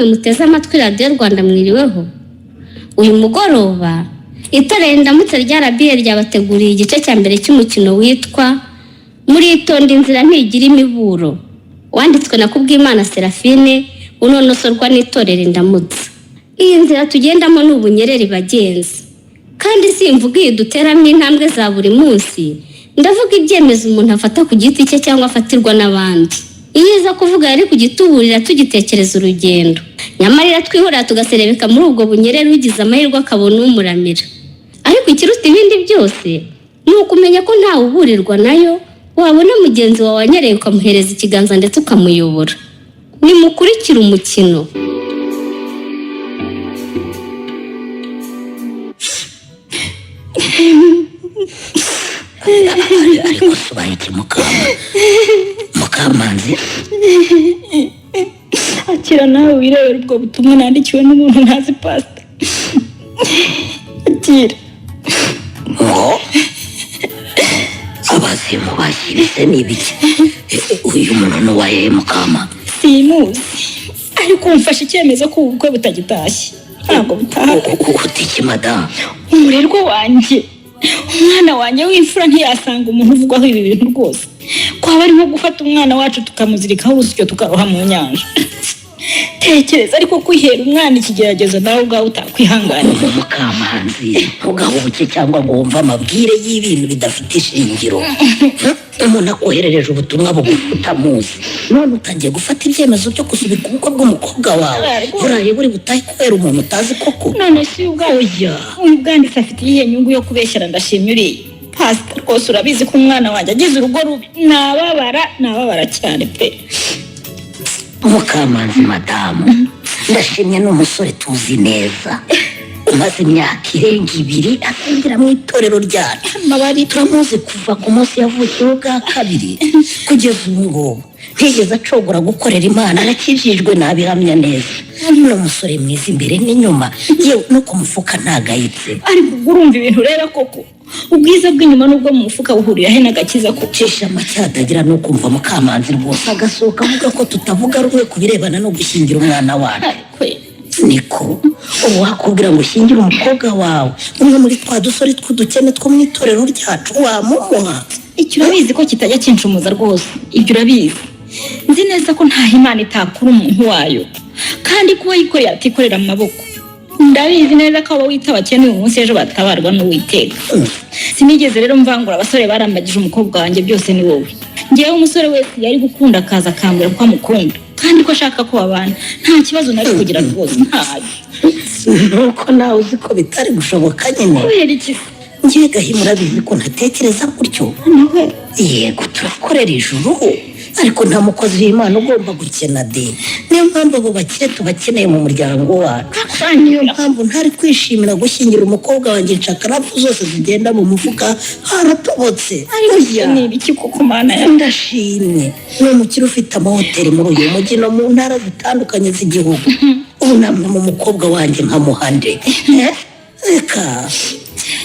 muteze amatwi radiyo Rwanda mwiriweho. Uyu mugoroba itorero Indamutsa rya RBA ryabateguriye igice cya mbere cy'umukino witwa Muritonde inzira ntigira imiburo, wanditswe na Kubwimana Serafine, unonosorwa n'itorero Indamutsa. Iyi nzira tugendamo ni ubunyereri bagenzi, kandi simvuga iyi duteramo intambwe za buri munsi, ndavuga ibyemezo umuntu afata ku giti cye cyangwa afatirwa n'abandi. Iyo iza kuvuga yari kugituburira tugitekereza urugendo, nyamara twihorera tugaserebeka muri ubwo bunyereri ugize amahirwe akabona umuramira. Ariko ikiruta ibindi byose ni ukumenya ko ntawe uburirwa nayo, wabona mugenzi wawe wanyereye ukamuhereza ikiganza ndetse ukamuyobora. Nimukurikire umukino. ariko subaye mukamanzi akira nawe wirebera ubwo butumwa nandikiwe n'umuntu ntazi pastor. Akira ngo abazimu bashyirize n'ibiki uyu muntu waye mukama simuzi, ariko umfashe icyemezo ko ubukwe butagitashye. Ntabwo butaha utiki madame, umurerwa wanjye, umwana wanjye w'imfura ntiyasanga umuntu uvugwaho ibi bintu rwose. Kwaba arimo gufata umwana wacu tukamuzirikaho urusyo tukaroha mu nyanja. Tekereza ariko kwihera umwana ikigeragezo nawe ubwawe utakwihanganira. Mukamanzi ugahubuke cyangwa ngo wumve amabwire y'ibintu bidafite ishingiro. Umuntu akoherereje ubutumwa bugufuta muzi, none utangiye gufata ibyemezo byo gusubika ubukwe bw'umukobwa wawe. Buraye buri butahe kubera umuntu utazi koko. None si ubwawe uyu bwanditse afite iyihe nyungu yo kubeshyira ndashimye uriye pastor? Rwose urabizi ko umwana wanjye agize urugo rubi. Nababara cyane pe. Mukamanzi madamu, ndashimye n'umusore tuzi neza, umaze imyaka irenga 2 asengera mu itorero ryacu. Mabari turamuzi kuva ku munsi yavukiyeho bwa kabiri kugeza ubu ngubu. Ntigeze acogora gukorera Imana, arakijijwe nabihamya neza. Ni umusore mwiza imbere n'inyuma, yewe no ku mufuka ntagayitse. Ariko urumva ibintu rero koko ubwiza bw'inyuma n'ubwo mu mufuka buhurira he n'agakiza ko cisha amacyadagira no kumva Mukamanzi rwose agasohoka avuga ko tutavuga rumwe kubirebana no gushingira umwana wacu. Niko ubu wakubwira ngo ushyingire umukobwa wawe umwe muri twa dusore tw'udukene two mu itorero ryacu wamumuha? Icyo urabizi ko kitajya kinshumuza rwose, ibyo urabizi. Nzi neza ko nta Imana itakura umuntu wayo, kandi kuba yikoreye atikorera mu maboko. Ndabizi neza ko abo wita abakene uyu munsi ejo batabarwa n'Uwiteka. Sinigeze rero mvangura abasore barambagije umukobwa wanjye, byose ni wowe. Ngewe umusore wese yari gukunda akaza akambwira ko amukunda kandi ko ashaka ko babana, nta kibazo nari kugira rwose. Nuko nawe uzi ko bitari gushoboka nyine. Kubera iki? Ngiye Gahima bizi ko ntatekereza gutyo. Yego turakorera ijuru, ariko nta mukozi w'Imana ugomba gukena de. Niyo mpamvu abo bakire tubakeneye mu muryango wacu. Niyo mpamvu ntari kwishimira gushyingira umukobwa wanjye nshakarafu zose zigenda mu mufuka haratobotse. Ni ibiki koko Mana ya ndashimye. Ni umukire ufite amahoteli muri uyu mujyi no mu ntara zitandukanye z'igihugu. Ubu namwe mu mukobwa wanjye nkamuhande. Reka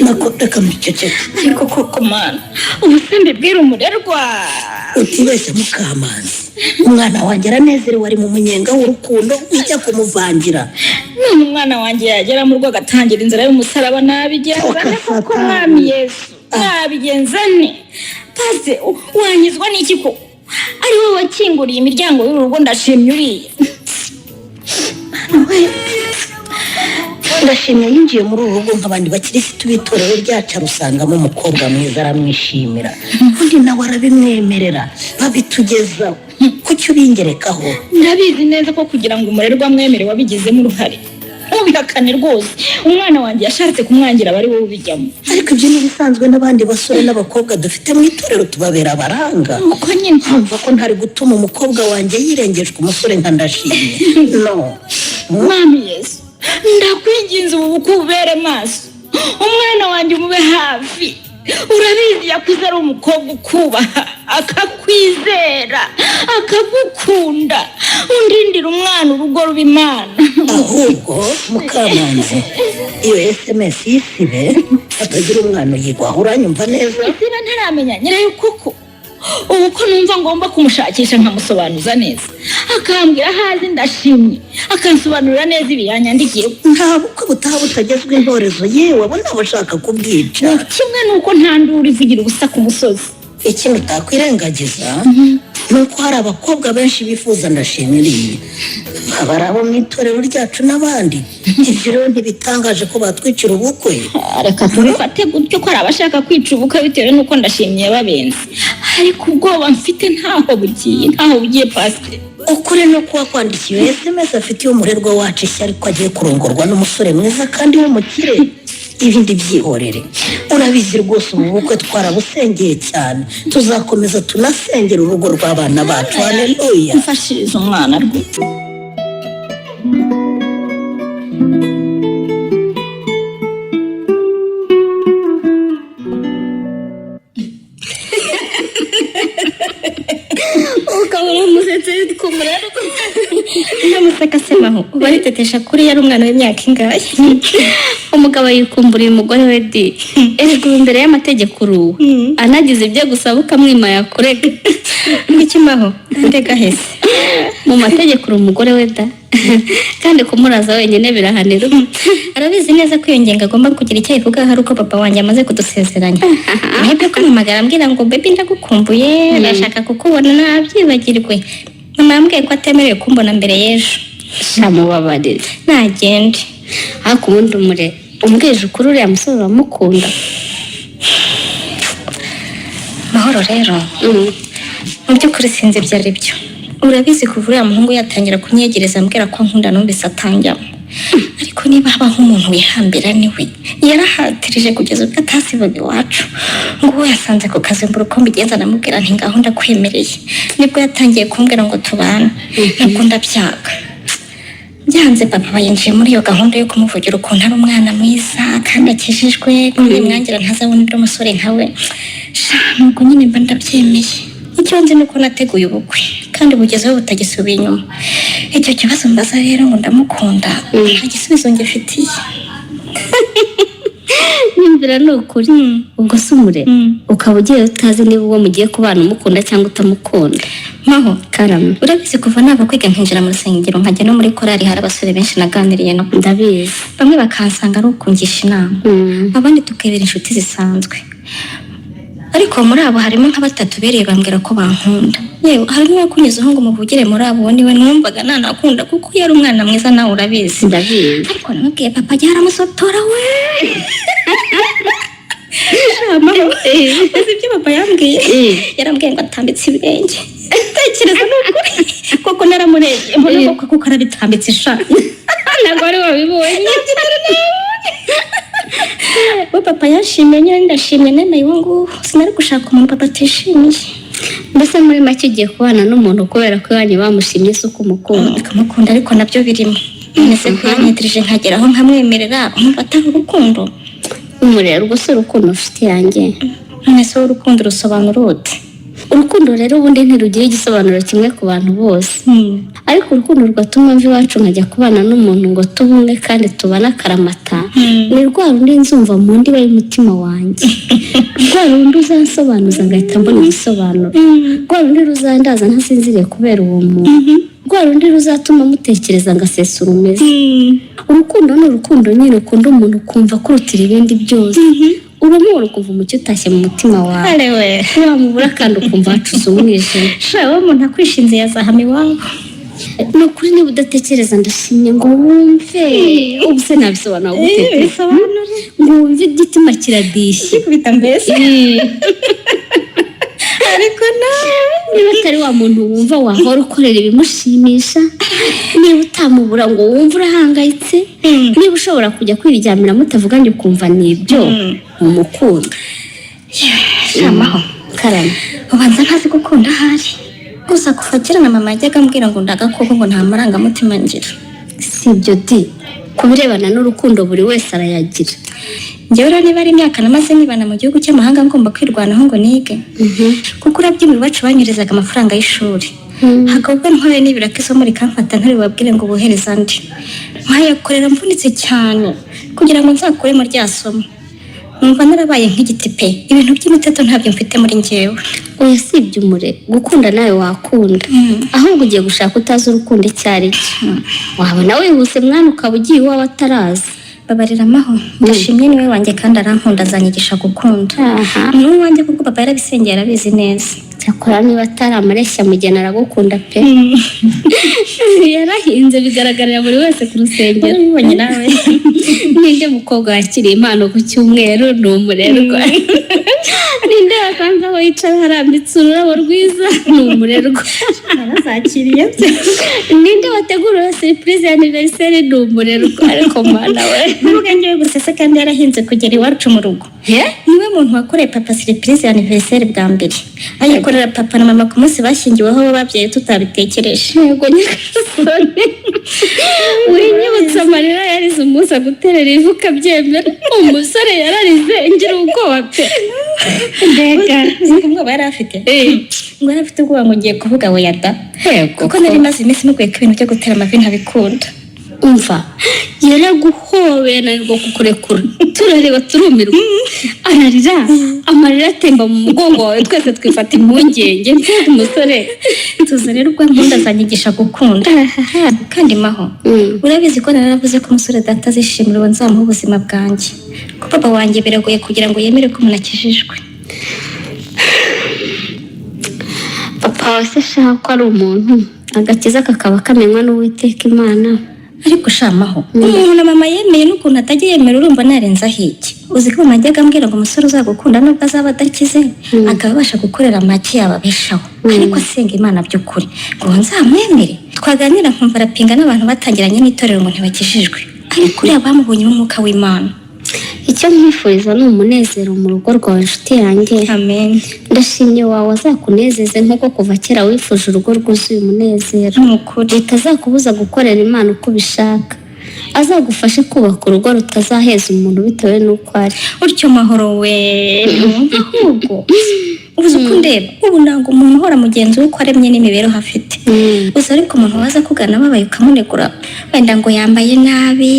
nakoteka miceceka. Ariko koko Mana, ubu simbibwira umurerwa. Utibeshya Mukamanzi, umwana wanjye aranezerewe ari mu munyenga w'urukundo wijya kumuvangira. None umwana wanjye yagera mu rugo agatangira inzira y'umusaraba nabigenza ne koko Mwami Yesu, nabigenza ne? Pase wanyizwa n'iki ko ari wowe wakinguriye imiryango y'urugo? Ndashimye uriye. Ndashimye yinjiye muri uru rugo nk'abandi bakirisitu b'itorero ryacu, rusangamo umukobwa mwiza aramwishimira, undi nawe arabimwemerera babitugezaho. Kuki ubingerekaho? Ndabizi neza ko kugira ngo umurerwa mwemere wabigizemo uruhare. Ubihakane rwose, umwana wanjye yashatse kumwangira bari wowe ubijyamo. Ariko ibyo ni bisanzwe n'abandi basore n'abakobwa dufite mu itorero tubabera abaranga. Uko nyine nkumva ko ntari gutuma umukobwa wanjye yirengejwe umusore nka Ndashimye. No Mwami Yesu, ndakwinginze ubu bukwe ubere maso, umwana wanjye umube hafi. Urabizi yakuze ari umukobwa ukubaha, akakwizera, akagukunda. Undindira umwana urugo ruba Imana. Ahubwo Mukamanzi, iyo SMS yisibe atagira umwana yigwa. Uranyumva neza? Isibe ntaramenya nyirayo koko. ubu ko numva ngomba kumushakisha nkamusobanuza neza akambwira hazi ndashimye akansobanurira neza ibi yanyandikiye. nta bukwe butaha butagezwe intorezo yewe abo ntabashaka kubwica. kimwe nuko nta nduru ivugira ubusa ku musozi. ikintu utakwirengagiza ni uko hari abakobwa benshi bifuza ndashimiriye aba ari abo mu itorero ryacu n'abandi. ibyo rero ntibitangaje ko batwicira ubukwe. reka tubifate gutyo ko ari abashaka kwica ubukwe bitewe n'uko ndashimye babenzi, ariko ubwoba mfite ntaho bugiye pasiteri. ukuri no kuba kwandikiwe SMS afitiye umurerwa wacu ishyari ko agiye kurongorwa n'umusore mwiza kandi w'umukire. ibindi byihorere, urabizi rwose ubu bukwe twarabusengeye cyane, tuzakomeza tunasengera urugo rw'abana bacu. haleluya. mfashiriza umwana rwose. ukabura umusetse kumurero ndamuseka semaho baritetesha kuri yari umwana w'imyaka ingahe. umugabo yikumburiye umugore we di erega imbere y'amategeko uruwe anagize ibyo gusaba ukamwima yakurega ngikimaho ndega hese mu mategeko uri umugore we da kandi kumuraza wenyine birahanira. arabizi neza ko iyo ngenga agomba kugira icyo ayivugaho ari uko papa wanjye amaze kudusezeranya. mwebwe ko mpamagara ambwira ngo baby ndagukumbuye ndashaka kukubona nabyibagirwe. mama yambwiye ko atemerewe kumbona mbere y'ejo. shamubabarire nagende ariko ubundi umbwije ukuri uriya musore uramukunda. mahoro rero mu by'ukuri sinzi ibyo ari byo. urabizi kuva uriya muhungu yatangira kunyegereza ambwira ko nkunda numvise atanjyamo, ariko niba habaho umuntu wihambira niwe. yarahatirije kugeza ubwo atasibaga iwacu ngo uwo yasanze ku kazi mbura uko mbigenza, namubwira nti ngaho ndakwemereye. nibwo yatangiye kumbwira ngo tubane, nabwo ndabyaga. byanze papa yinjiye muri iyo gahunda yo kumuvugira ukuntu ari umwana mwiza kandi akijijwe kuri mwangira ntazabona undi musore nkawe. nubwo nyine mba ndabyemeye. icyo nzi nuko nateguye ubukwe kandi bugezeho butagisubiye inyuma. icyo kibazo mbaza rero ngo ndamukunda nta gisubizo ngifitiye. nyumvira ni ukuri ubwo se ukaba ugiye utazi niba uwo mugiye kubana umukunda cyangwa utamukunda. maho karame urabizi kuva nava kwiga nkinjira mu rusengero nkajya no muri korali hari abasore benshi naganiriye no ndabizi. bamwe bakansanga ari ukungisha inama abandi tukabera inshuti zisanzwe, ariko muri abo harimo nka batatu bereye bambwira ko bankunda. yewe harimo uwakunyezeho ngo muvugire muri abo niwe numvaga nanakunda kuko yari umwana mwiza nawe urabizi. ndabizi ariko namubwiye papa ajya aramusotora we. uzi ibyo papa yambwiye? yarambwiye ngo atambitse ibirenge. tekereza n'ukuri koko naramurebye mbona ko kuko arabitambitse ishaka. ntabwo wari wabibonye. we papa yashimye nyine ndashimye nemeye uwo nguwo. sinari gushaka umuntu papa atishimiye. mbese muri make ugiye kubana n'umuntu kubera ko iwanyu bamushimye se uko umukunda. akamukunda ariko nabyo birimo. nese ko yanyetirije nkageraho nkamwemerera umva atari urukundo. umurero ubwo se urukundo ufite yanjye. nese urukundo rusobanura ute? urukundo rero ubundi ntirugira igisobanuro kimwe ku bantu bose, ariko urukundo rwatuma mva iwacu nkajya kubana n'umuntu ngo tubumwe kandi tubane akaramata ni rwa rundi nzumva mu ndiba y'umutima wanjye, rwa rundi uzansobanuza ngahita mbona igisobanuro, rwa rundi ruzandaza ntasinziriye kubera uwo muntu, rwa rundi ruzatuma mutekereza ngasesura umeze. urukundo ni urukundo nyine ukunda umuntu ukumva kurutira ibindi byose, urumuri ukuva umucyo utashye mu mutima wawe, wamubura kandi ukumva hacuze umwijima. wowe umuntu akwishinze yazahama iwabo. ni ukuri niba udatekereza ndashimye ngo wumve. ubu se nabisobanura gute? ngo wumve igitima kiradishye kubita mbese. ariko niba atari wa muntu wumva wahora ukorera ibimushimisha, niba utamubura ngo wumve urahangayitse, niba ushobora kujya kwiryamira mutavuganye ukumva nibyo umukunda. shamaho karame ubanza ntazi gukunda ahari. gusa kuva kera na mama yajyaga ambwira ngo ndagakoko ngo nta marangamutima ngira. si ibyo di, ku birebana n'urukundo buri wese arayagira. njyewe rero niba ari imyaka namaze nibana mu gihugu cy'amahanga ngomba kwirwanaho ngo nige, kuko urabyimwe iwacu banyurezaga amafaranga y'ishuri, hakaba ntore n'ibiraka isomo rikamfata ntari babwire ngo bohereza andi, nkayakorera mvunitse cyane kugira ngo nzakure mu rya somo. numva narabaye nk'igiti pe, ibintu by'imiteto ntabyo mfite muri njyewe. oya si iby'umure gukunda nawe wakunda ahubwo ugiye gushaka utazi urukundo icyo ari cyo wabona wihuse mwana ukaba ugiye iwawe atarazi. Babarira amaho ndashimye niwe wanjye kandi arankunda azanyigisha gukunda. N'uwo wanjye kuko papa yarabisengeye arabizi neza. cyakora niba atari amareshya mugena aragukunda pe. yarahinze bigaragarira buri wese ku rusengero. Ubonye nawe ninde mukobwa wakiriye impano ku cyumweru ni umurerwa. ninde wakanze aho yicara harambitse ururabo rwiza ni umurerwa. narazakiriye ninde wategura surprise ya anniversaire ni umurerwa. ariko mwana we n'ubwenge we gusese kandi yarahinze kugera iwacu mu rugo. Niwe muntu wakoreye papa surprise ya anniversaire bwa mbere. Ayikorera papa na mama ku munsi bashyingiweho babyeyi tutabitekereje. yego nyakasone winyibutsa amarira yarize umunsi aguterera ivu ukabyemera. umusore yararize ngira ubwoba pe. Mbega ubwoba yari afite ngo yari afite ubwoba ngo ngiye kuvuga we yada kuko nari maze iminsi mubwiye ko ibintu byo gutera amavi ntabikunda. umva yaraguhobeye nanirwa kukurekura turareba turumirwa ararira amarira atemba mu mugongo wawe twese twifata impungenge. mfite umusore tuzanira ubwo nkunda azanyigisha gukunda kandi maho urabizi ko naravuze ko umusore data azishimira uwo nzamuha ubuzima bwanjye ko papa wanjye biragoye kugira ngo yemere ko umuntu akijijwe. papa wawe se ashaka ko ari umuntu agakiza kakaba kamenywa n'uwiteka imana. ariko shamaho umuntu na mama yemeye n'ukuntu atajya yemera urumva narenzaho iki. uzi ko mama ajyaga ambwira ngo umusore uzagukunda nubwo azaba adakize akaba abasha gukorera make yababeshaho ariko asenga imana by'ukuri ngo nzamwemere. twaganira nkumva arapinga n'abantu batangiranye n'itorero ngo ntibakijijwe ariko uriya bamubonyemo umwuka w'imana. icyo mwifuriza ni umunezero mu rugo rwawe inshuti yanjye. amen. ndashimye wawe azakunezeze nk'uko kuva kera wifuje urugo rwuzuye umunezero. n'ukuri ritazakubuza gukorera imana uko ubishaka. azagufashe kubaka urugo rutazaheza umuntu bitewe n'uko ari. utyo mahoro we ahubwo ubuze uko ndeba ubu ntabwo umuntu uhora mugenzi we uko aremye n'imibereho afite. gusa ariko umuntu waza kugana ababaye ukamunegura wenda ngo yambaye nabi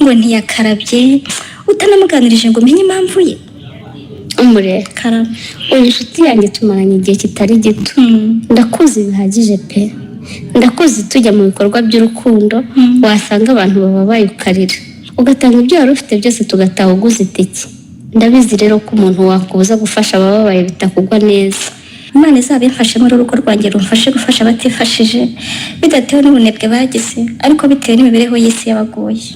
ngo ntiyakarabye utanamuganirije ngo umenye impamvu ye. umurera karama uyu inshuti yanjye tumaranye igihe kitari gito. ndakuzi bihagije pe. ndakuzi tujya mu bikorwa by'urukundo wasanga abantu bababaye ukarira ugatanga ibyo wari ufite byose tugataha uguze itike. ndabizi rero ko umuntu wakubuza gufasha abababaye bitakugwa neza. Imana izabimfashe muri urugo rwanjye rumfashe gufasha abatifashije bidatewe n'ubunebwe bagize ariko bitewe n'imibereho y'isi yabagoye.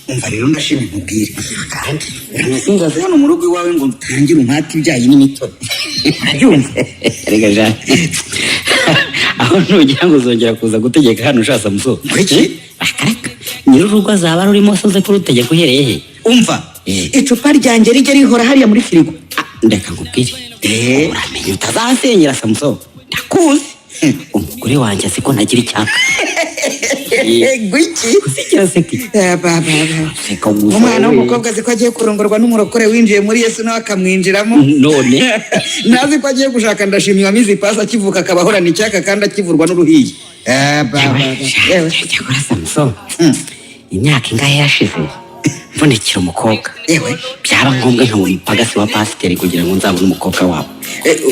umva rero ndashimye nkubwire sinzaze hano mu rugo iwawe ngo ntangire umuhati ibyayi n'imitobe urabyumva rega jana aho nugira ngo uzongera kuza gutegeka hano ushasa muso iki nyir'urugo azaba rurimo soze kurutegeka uhereye he. umva icupa ryanjye rijya rihora hariya muri firigo. ndeka nkubwire uramenye utazasenyera samuso ndakuzi umugore wanjye azi ko ntagira icyaka gwiki kusikira seki umwana w'umukobwa azi ko agiye kurongorwa n'umurokore winjiye muri Yesu nawe akamwinjiramo none nazi ko agiye gushaka ndashimye wamize ipasi akivuka akaba ahorana icyaka kandi akivurwa n'uruhiye. cyakora samuso imyaka ingahe yashize mvunekira umukobwa byaba ngombwa nkabona umupagasi wa pasiteri kugira ngo nzabone umukobwa wabo.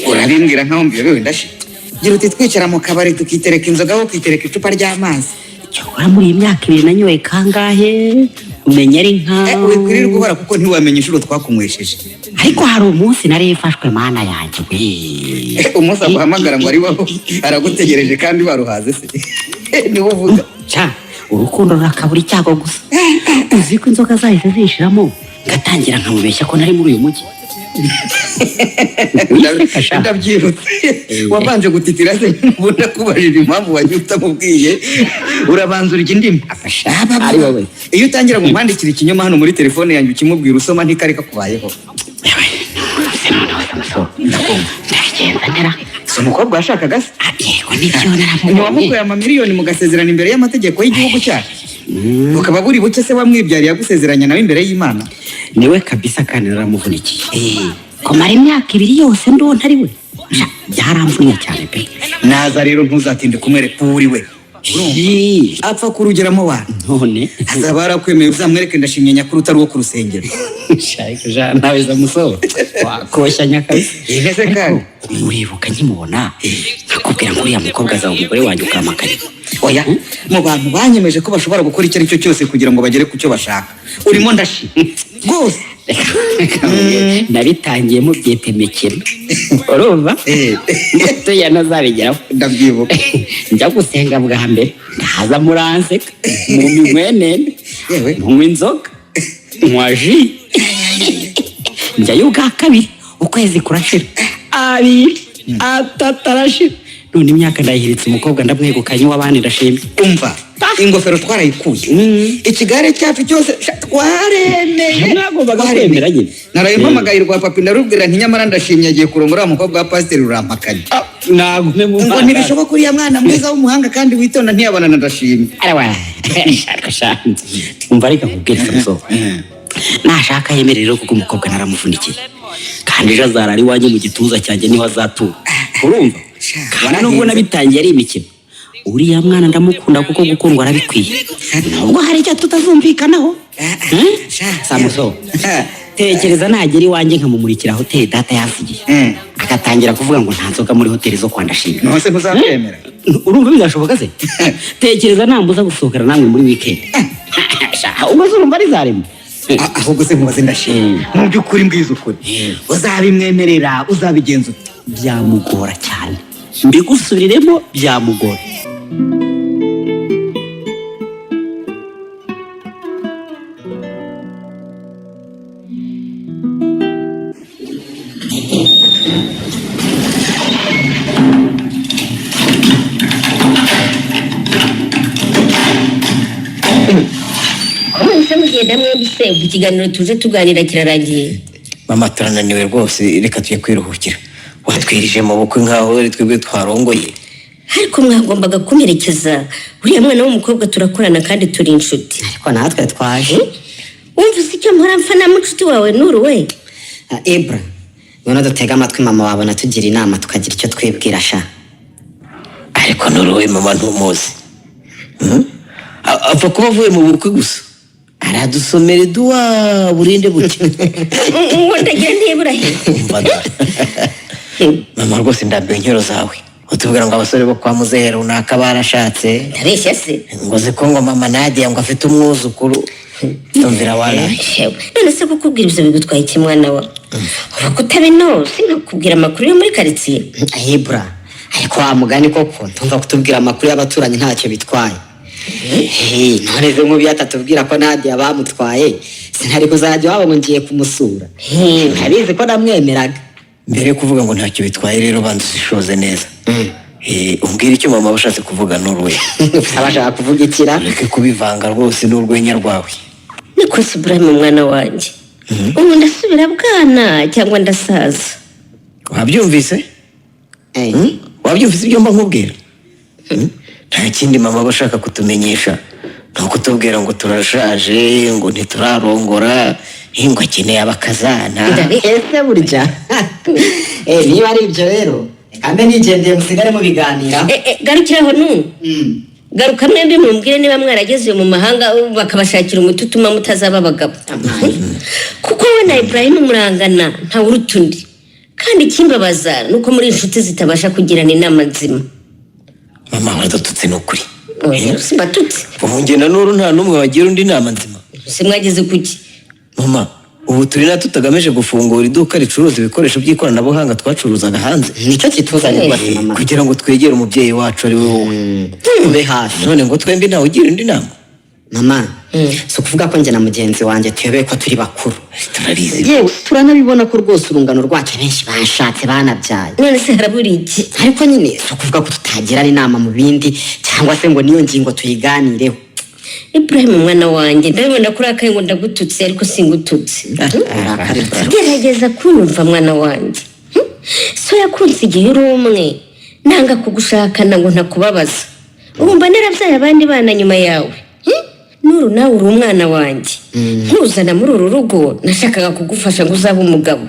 urabimbwira nkaho mbiyobewe ndashi gira uti twicara mu kabari tukitereka inzoga aho kwitereka icupa ry'amazi. cyakora muri iyi myaka ibiri nanyoye kangahe umenya ari nka wikwirirwa uhora kuko ntiwamenya inshuro twakunywesheje. ariko hari umunsi nari yifashwe mana yanjye we umunsi aguhamagara ngo ari wowe aragutegereje kandi waruhaze se niwe uvuga urukundo rurakabura icyago gusa. uzi ko inzoga zahise zishiramo ngatangira nkamubeshya ko nari muri uyu mujyi. ndabyirutse wabanje gutitira se ubundi akubajije impamvu wagiye utamubwiye urabanza urya indimi. ari wowe iyo utangira kumwandikira ikinyoma hano muri telefone yanjye ukimubwira usoma ntikareka kubayeho. ndabigenza si umukobwa washakaga se yego nibyo naravuga ntiwamukuye amamiliyoni mugasezerana imbere y'amategeko y'igihugu cyacu ukaba buri buke se wamwibyariye agusezeranya nawe imbere y'Imana. niwe kabisa kandi naramuvunikiye kumara imyaka ibiri yose ndonta ari we byaramvunnye cyane pe. Naza rero ntuzatinde kumwereka uwo uri we. Apfa kurugeramo wa none azaba yarakwemeye uzamwereke ndashimye nyakuru utari uwo ku rusengero. Shaka ja nawe zamusoho wakoshya nyakazi. Iheze kandi uribuka nkimubona nakubwira ngo uriya mukobwa azaho umugore wanjye ukamakari. oya mu bantu banyemeje ko bashobora gukora icyo ari cyo cyose kugira ngo bagere ku cyo bashaka urimo ndashi rwose. nabitangiye mu byetemekero urumva muto yanazabigeraho ndabyibuka. njya gusenga bwa mbere ndaza muranseka mu minkwenene mu inzoga nywa ji njyayo bwa kabiri ukwezi kurashira abiri atatu arashira none imyaka ndayihiritse umukobwa ndamwegukanye w'abandi ndashimye. Umva ingofero twarayikuye ikigare cyacu cyose twaremeye nagombaga kwemera nyine narayimpamagaye rwa papi ndarubwira nti nyamara ndashimye agiye kurongora wa mukobwa wa pasiteri urampakanye nagume mu ngo ntibishoboka uriya mwana mwiza w'umuhanga kandi witonda ntiyabana na ndashimye. arawa shaka umva reka nkubwire Samson nashaka yemerero kuko umukobwa naramuvunikiye kandi ejo azara ari wanjye mu gituza cyanjye niho azatura urumva kandi nubwo nabitangiye ari imikino uriya mwana ndamukunda kuko gukundwa arabikwiye nubwo hari icyo tutazumvikanaho. Samson tekereza nagera iwanjye nkamumurikira hoteli data yasigiye agatangira kuvuga ngo nta nzoga muri hoteli zo kwa Ndashimye nose muzabyemera urumva bizashoboka se? tekereza nambuza gusohokera namwe muri weekend ubwo urumva rizarema ahubwo se mubaze Ndashimye mu by'ukuri mbwiza ukuri uzabimwemerera uzabigenza ute? byamugora cyane mbigusubiriremo byamugora. Mwese mugenda mwembi se ikiganiro tuje tuganira kirarangiye. Mama turananiwe rwose reka tujye kwiruhukira. Watwirije mu bukwe nkaho ari twebwe twarongoye. Ariko mwagombaga kumerekeza uriya mwana w'umukobwa turakorana kandi turi inshuti. Ariko natwe twaje. Wumva icyo mpora mfa na mucuti wawe Nuru we? Ebra none dutega amatwi mama wabona tugira inama tukagira icyo twibwira sha. Ariko Nuru we mama ntumuzi. Apfa kuba avuye mu bukwe gusa aradusomera duwa burinde buke. Ngo ndagira ntibura he. Mama rwose ndabyo inkero zawe utubwira ngo abasore bo kwa muzehe runaka barashatse. Ndabeshya se ngo ziko ngo mama Nadia ngo afite umwuzukuru. Tumvira wala none se kukubwira ibyo bigutwaye iki mwana wa uba kutabino sinakubwira amakuru yo muri karitsiye. Ebra ariko wa mugani koko ntumva kutubwira amakuru y'abaturanyi ntacyo bitwaye. None ze nk'ubu yatatubwira ko Nadia bamutwaye sinari kuzajya wabo ngo ngiye kumusura. Ntabizi ko namwemeraga mbere yo kuvuga ngo ntacyo bitwaye rero banza ushishoze neza. Umbwira icyo mama bashatse kuvuga n'urwe abashaka kuvuga ikira reke kubivanga rwose n'urwenya rwawe. Niko se Ibrahim mwana wanjye ubu ndasubira bwana cyangwa ndasaza? Wabyumvise? Wabyumvise ibyo mba nkubwira? Nta kindi mama bashaka kutumenyesha no kutubwira ngo turashaje ngo ntiturarongora ngo akeneye abakazana. Ese burya niba ari ibyo rero kambe nigendeye musigare mu biganira. Garukiraho garuka mwembi mumbwire niba mwarageze mu mahanga bakabashakira umuti utuma mutazaba abagabo. Kuko we na Ibrahim murangana nta urutundi kandi ikimbabaza nuko muri inshuti zitabasha kugirana inama nzima. Mama waradututse n'ukuri. Sibatutse ubu njye na Nuru nta n'umwe wagira undi nama nzima. Simwageze kuki? Mama ubu turi na tutagamije gufungura iduka ricuruza ibikoresho by'ikoranabuhanga twacuruzaga hanze. nicyo kituzanye mama kugira ngo twegere umubyeyi wacu ari we wowe ube hafi. None ngo twembi ntawe ugira undi nama. mama so kuvuga ko njye na mugenzi wanjye tuyobewe ko turi bakuru turabizi yewe turanabibona ko rwose urungano rwacu benshi bashatse banabyaye. None se harabura iki? ariko nyine so kuvuga ko tutagirana inama mu bindi cyangwa se ngo niyo ngingo tuyiganireho. Ibrahim mwana wanjye ndabibona kuri akaye ngo ndagututse ariko singututse. Gerageza kunyumva mwana wanjye. So yakunsigiye uri umwe nanga kugushakana ngo ntakubabaza. Urumva narabyaye abandi bana nyuma yawe. Nuru nawe uri umwana wanjye. Nkuzana muri uru rugo nashakaga kugufasha ngo uzabe umugabo.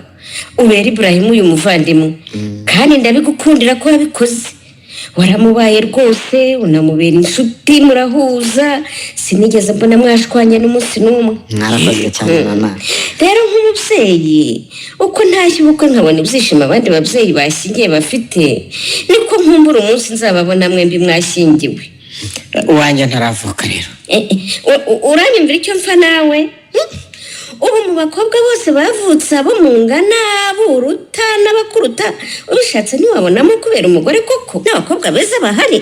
Ubera Ibrahim uyu muvandimwe kandi ndabigukundira ko wabikoze. Waramubaye rwose, unamubera inshuti, murahuza, sinigeze mbona mwashwanye n'umunsi n'umwe. Mwarakoze cyane mama. Rero nk'umubyeyi uko ntashye ubukwe nkabona ibyishimo abandi babyeyi bashyingiye bafite, niko nkumbura umunsi nzababona mwembi mwashyingiwe. Uwanjye ntaravuka rero. Uranyumvira icyo mfa nawe? Ubu mu bakobwa bose bavutse abo mungana, buruta n'abakuruta, ubishatse ntiwabonamo kubera umugore koko n'abakobwa beza bahari.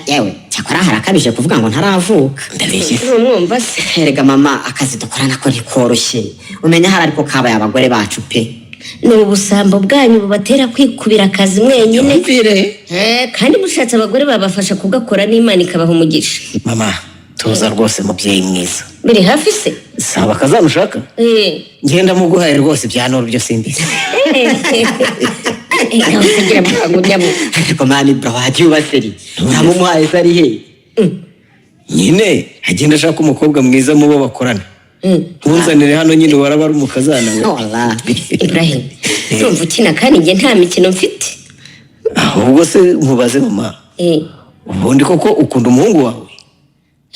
Yewe cyakora harakabije kuvuga ngo ntaravuka. Ndabeshye numwumva se. Erega mama, akazi dukora nako ntikoroshye. Umenya hari ariko kabaye abagore bacu pe. Ni ubusambo bwanyu bubatera kwikubira akazi mwenyine. Kandi mushatse abagore babafasha kugakora n'Imana ikabaha umugisha. Mama, tuza rwose mubyeyi mwiza. Biri hafi se? Saba kazanushaka? Ngenda muguhaye rwose byanoro byo simbizi. Ngira mukango nyabo. Ariko mani bro, wagiye ubaseri. Namumuhaye sari he? Nyine agenda ashaka umukobwa mwiza mubo bakorana. Ntunzanire hano nyine waraba ari umukazana we. Wala. Ibrahim, urumva ukina kandi nge nta mikino mfite. Ahubwo se mubaze mama. Ubundi koko ukunda umuhungu wawe?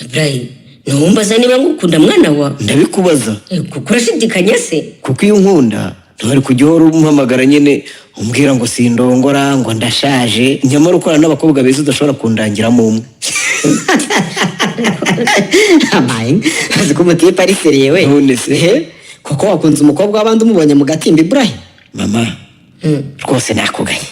Ibrahim, ntumbaza niba ngukunda mwana wawe. Ndabikubaza. Kuko urashidikanya se? Kuko iyo nkunda ntwari kujya uhora umuhamagara nyine umbwira ngo sindongora, ngo ndashaje, nyamara ukora n'abakobwa beza udashobora kundangiramo umwe. Amaye, azi ko umutipe ari seriye we. None se koko wakunze umukobwa w'abandi umubonye mu gatimba Ibrahim? Mama, rwose nakugaye.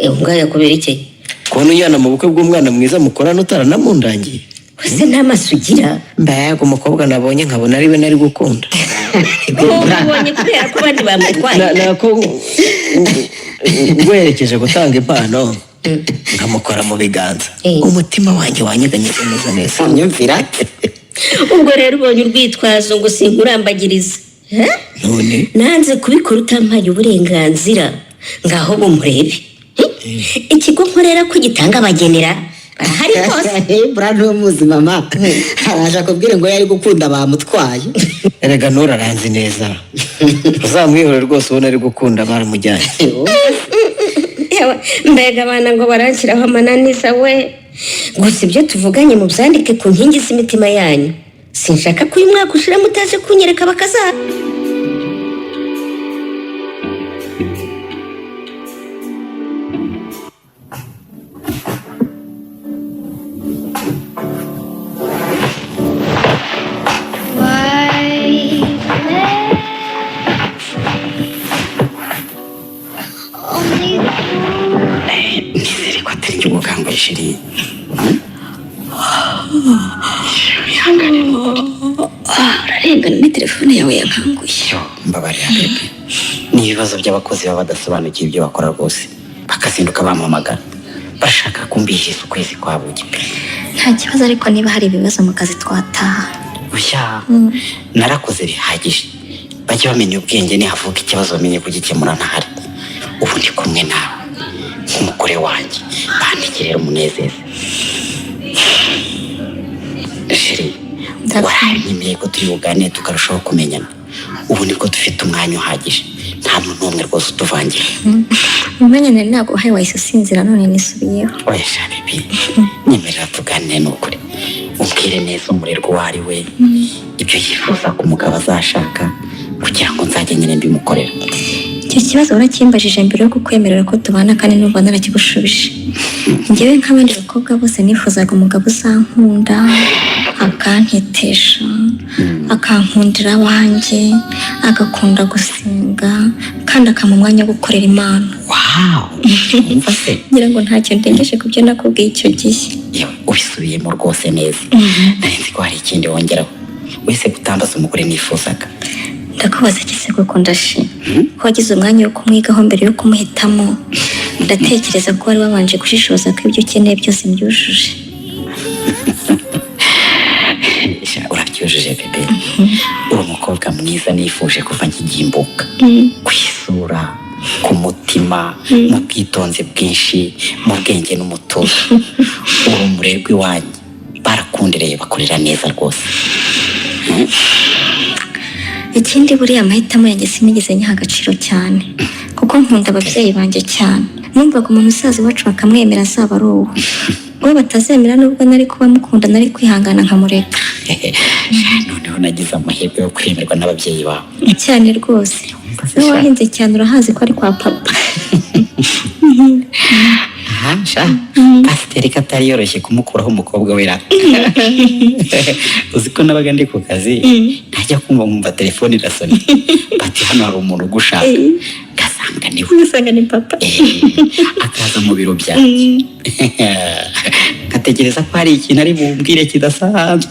Ungaya kubera iki? Kubona ujyana mu bukwe bw'umwana mwiza mukorana utaramundangiye. Wese nta maso ugira. Mbega umukobwa nabonye nkabona ari we nari gukunda. Ubonye kubera ko abandi bamutwaye. Nako ngwerekeje gutanga impano nkamukora mu biganza. Umutima wanjye wanyeganyeze neza neza. Unyumvira? Ubwo rero ubonye urwitwazo ngo sinkurambagiriza. None nanze kubikora utampaye uburenganzira. Ngaho bumurebe. Ikigo nkorera ko gitanga abagenera hari hose. Brand umuzi mama. Araje kubwira ngo yari gukunda bamutwaye. Erega nuraranze neza. Uzamwihore rwose ubona ari gukunda baramujyanye. Mbega abana ngo baranshyiraho amananiza we. Gusa ibyo tuvuganye mu byandike ku nkingi z'imitima yanyu. Sinshaka ko uyu mwaka ushira mutaje kunyereka bakazana. Nizere ko atari njye ugukangura sheri. Urarengana ni telefone yawe yankanguye. Mbabarira bebe. Ni ibibazo by'abakozi baba badasobanukiwe ibyo bakora rwose. Bakazinduka bampamagara. Bashaka kumbihiriza ukwezi kwa bugi. Nta kibazo, ariko niba hari ibibazo mu kazi twataha. Uya, narakoze bihagije. Bajye bamenya ubwenge nihavuka ikibazo bamenye kugikemura ntahari. Ubu ndi kumwe nawe nk'umugore wanjye, bandikirira umunezero. Sheri, waranyemeye ko turi buganire tukarushaho kumenyana. Ubu nibwo dufite umwanya uhagije, nta muntu n'umwe rwose utuvangira. Umwanya nari ntabwo uhaye wahise usinzira, none nisubiyeho. Oya sha bibi, nyemerera tuganire n'ukuri. Umbwire neza umurerwa uwo ari we, ibyo yifuza ko umugabo azashaka, kugira ngo nzajye nyine mbimukorera. Icyo kibazo warakimbajije mbere yo kukwemerera ko tubana, kandi n'ubu narakigushubije. Njyewe nk'abandi bakobwa bose nifuzaga umugabo uzankunda, akantetesha, akankundira wanjye, agakunda gusenga, kandi akampa umwanya wo gukorera Imana. Wow! Ngira ngo ntacyo ndengeje ku byo nakubwiye icyo gihe. Yewe ubisubiyemo rwose neza. Nari nzi ko hari ikindi wongeraho. Wese gutambaza umugore nifuzaga. Ndakubaza kise kuko ndashima ko wagize umwanya wo kumwigaho mbere yo kumuhitamo. Ndatekereza ko wari wabanje gushishoza ko ibyo ukeneye byose mbyujuje. Urabyujuje bebe. Uri umukobwa mwiza nifuje kuva nkigimbuka. Kwisura, ku mutima, mu bwitonzi bwinshi, mu bwenge n'umutuzo. Uri umurerwa iwanyu, barakundereye bakorera neza rwose. Ikindi buriya amahitamo yanjye sinigeze nyiha agaciro cyane, kuko nkunda ababyeyi banjye cyane. numvaga umuntu usaza iwacu bakamwemera azaba ari uwo uwo batazemera nubwo nari kuba mukunda nari kwihangana nkamureka. noneho nagize amahirwe yo kwemerwa n'ababyeyi bawe cyane rwose. wowe wahinze cyane urahazi ko ari kwa papa. sha pasiteri ko atari yoroshye kumukuraho umukobwa we rata. uzi ko nabaga ndi ku kazi ntajya kumva nkumva telefone irasona bati hano hari umuntu ugushaka gasanga ni we. Usanga ni papa. akaza mu biro byanjye ngatekereza ko hari ikintu ari bumbwire kidasanzwe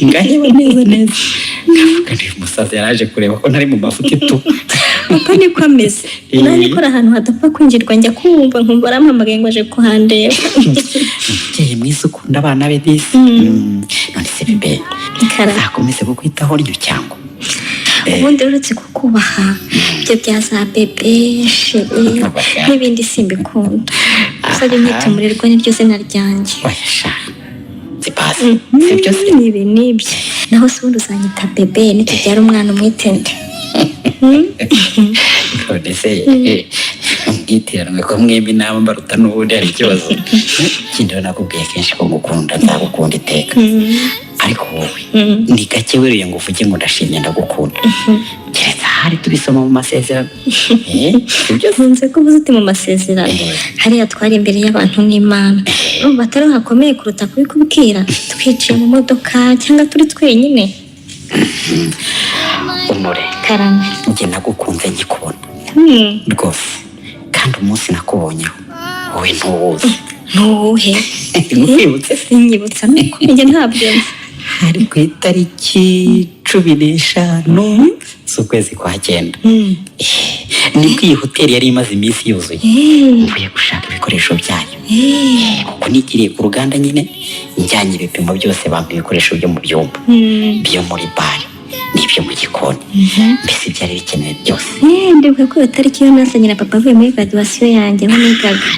ngaheba neza ngavuga ni umusaza yaraje kureba ko ntari mu mafuti tu. Papa niko ameze. Nani ko ahantu hadapfa kwinjirwa njya kumva nkumva arampamagaye ngo aje kuhandeba. Umubyeyi mwiza ukunda abana be disi. none se bibe akomeze kukwitaho ryo cyangwa ubundi uretse kukubaha ibyo bya za bebe sheri n'ibindi simbikunda. usabye imyitomurirwa niryo zina ryanjye. wayasha zipasi sibyo se nibi nibyo naho se ubundi uzanyita bebe nitubyara umwana umwitende. none se ubwitiranwe ko mwembi inama mbaruta n'ubundi hari ikibazo. ikindi nakubwiye kenshi ko ngukunda nzagukunda iteka ariko wowe ni gake wiriye ngo uvuge ngo ndashimye ndagukunda keretse hari tubisoma mu masezerano. nkunze ko uvuze uti mu masezerano hariya twari imbere y'abantu n'Imana urumva atari hakomeye kuruta kubikubwira twiciye mu modoka cyangwa turi twenyine. Umure karame njye nagukunze nkikubona rwose kandi umunsi nakubonyeho wowe ntuwuzi. ntuwuhe nkwibutse sinyibutsa nuko njye ntabyo hari ku itariki 15 z'ukwezi kwa 9 nibwo iyi hoteli yari imaze iminsi yuzuye mvuye gushaka ibikoresho byayo kuko nigiriye ku ruganda nyine njyanye ibipimo byose bampa ibikoresho byo mu byumba byo muri bare n'ibyo mu gikoni mbese byari bikenewe byose. ndibuka ko iyo tariki yo nazanye na papa avuye muri graduation yanjye aho nigaga.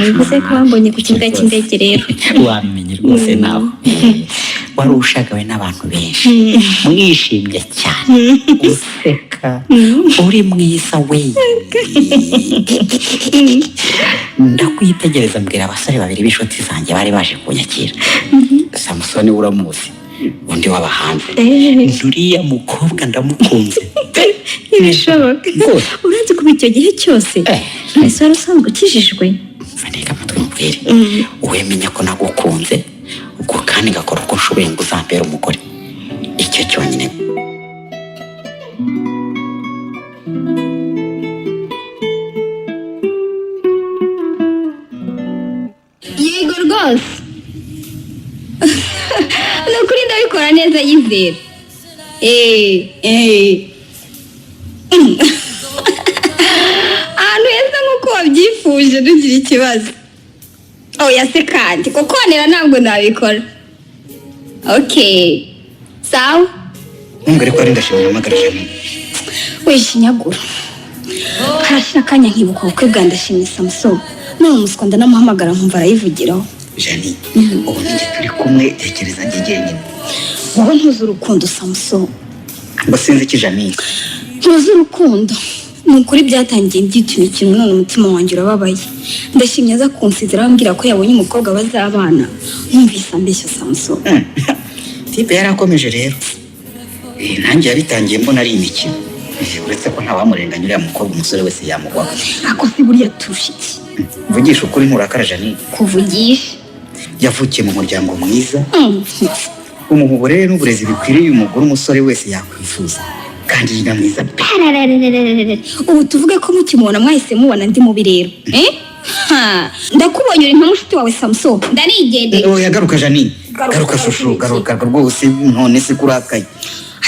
bivuze ko wambonye ku kibuga cy'indege rero. wabimenye rwose nawe wari ushagawe n'abantu benshi mwishimye cyane useka uri mwiza we. ndakwitegereza mbwira abasore babiri b'inshuti zanjye bari baje kunyakira. Samusoni uramuzi undi waba hanze nturiya mukobwa ndamukunze. Ntibishoboka uranze kuba icyo gihe cyose ese wari usanzwe ukijijwe. reka amatwi mubwire wemenya ko nagukunze ubwo kandi ngakora uko nshoboye ngo uzambere umugore icyo cyonyine. yego rwose ni ukuri ndabikora neza yizera. ahantu heza nk'uko wabyifuje dugira ikibazo. oya se kandi kukonera ntabwo nabikora. sawa ntumbwire ko ari ndashimira amagarajana wishinyagura harashira akanya nkibuka ubukwe bwa ndashimye Samusoni none umuswa ndanamuhamagara nkumva arayivugiraho. jani ubu ninjye turi kumwe tekereza njye jyenyine wowe ntuzi urukundo Samusoni. ngo sinzi iki jani ntuzi urukundo ni ukuri byatangiye byita imikino none umutima wanjye urababaye. ndashimye aza kunsizira ambwira ko yabonye umukobwa bazabana numvise ambeshya Samusoni. tipe yarakomeje rero nanjye yabitangiye mbona ari imikino uretse ko ntawamurenganya uriya mukobwa umusore wese yamugwaga. ako si buriya turusha iki mvugisha ukuri nturakara jani kuvugisha yavukiye mu muryango mwiza umuha uburere n'uburezi bikwiriye umugore umusore wese yakwifuza kandi ni na mwiza. ubu tuvuge ko mukimubona mwahise mubona ndi mubi rero. ndakubonye uri nka mushiti wawe Samusoni ndanigendeye. oya garuka jani garuka shushu garuka rwose none se kurakaye.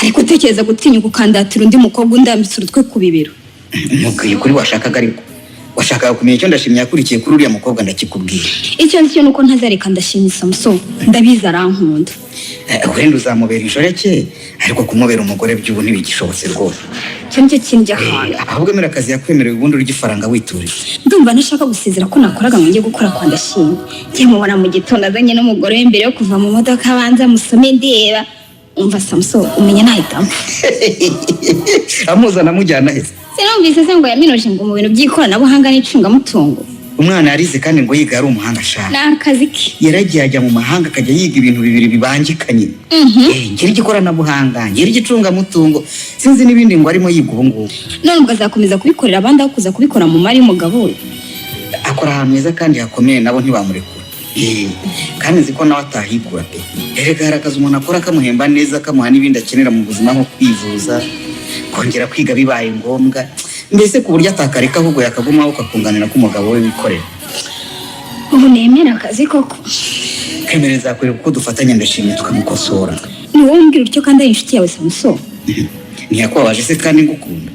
ariko utekereza gutinyuka ukandatira undi mukobwa undambitse urutwe ku bibero. mubwiye kuri washakaga ariko washakaga kumenya icyo ndashimye yakurikiye kuri uriya mukobwa ndakikubwira. icyo nzi cyo nuko ntazareka ndashimye Samusoni ndabizi arankunda. wenda uzamubera inshoreke ariko kumubera umugore by'ubu ntibigishobotse rwose. icyo nicyo kintu ahantu ahubwo emera akazi yakwemerewe ubundi urya ifaranga witurije. ndumva nashaka gusezera ko nakoraga ngo njye gukora kwa ndashimye njye mubona mu gitondo azanye n'umugore we mbere yo kuva mu modoka abanza musome ndeba umva Samusoni umenya nahitamo. amuzana amujyana he? sinumvise se ngo yaminuje ngo mu bintu by'ikoranabuhanga n'icungamutungo umwana yarize kandi ngo yiga ari umuhanga ashaka. Ni akazi ke. Yaragiye ajya mu mahanga akajya yiga ibintu bibiri bibangikanye. Ngira igikoranabuhanga, ngira igicungamutungo, sinzi n'ibindi ngo arimo yiga ubu ngubu. None ubwo azakomeza kubikorera abandi aho kuza kubikora mu mari y'umugabo we. Akora ahantu heza kandi hakomeye nabo ntibamurekura. Kandi nzi ko nawe atahigura pe. Erega hari akazi umuntu akora kamuhemba neza, kamuha n'ibindi akenera mu buzima nko kwivuza, kongera kwiga bibaye ngombwa, mbese ku buryo atakareka ahubwo yakagumaho kakunganira k'umugabo we wikorera. Ubu nemera akazi koko. Kemereza kwereka uko dufatanya ndashimye tukamukosora. Ni wowe umbwira utyo kandi ari inshuti yawe Samuso. Ntiyakubabaje se kandi ngukunda.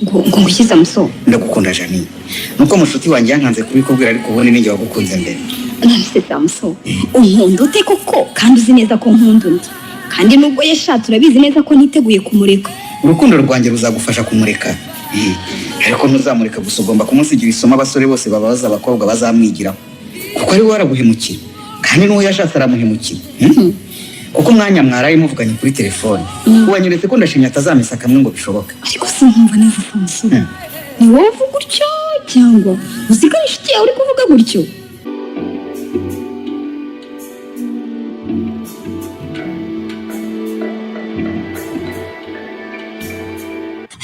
Ngo ngushyize Samuso. Ndagukunda Jani. Nuko mushuti wanjye yankanze kubikubwira ariko ubundi ninjye wagukunze mbere. Nahise Samuso. Unkunda ute koko kandi uzi neza ko nkunda undi. Kandi nubwo yashatse urabizi neza ko niteguye kumureka. Urukundo rwanjye ruzagufasha kumureka. Ariko ntuzamureka gusa, ugomba kumusigira isomo abasore bose babaza abakobwa bazamwigiraho. Kuko ari we waraguhemukira kandi n'uwo yashatse aramuhemukira. Kuko umwanya mwaraye muvuganye kuri telefone wanyeretse ko ndashimye atazamesa kamwe ngo bishoboke. Ariko sinkumva neza Samuso. Ni wowe uvuga gutyo cyangwa usigara inshuti yawe uri kuvuga gutyo?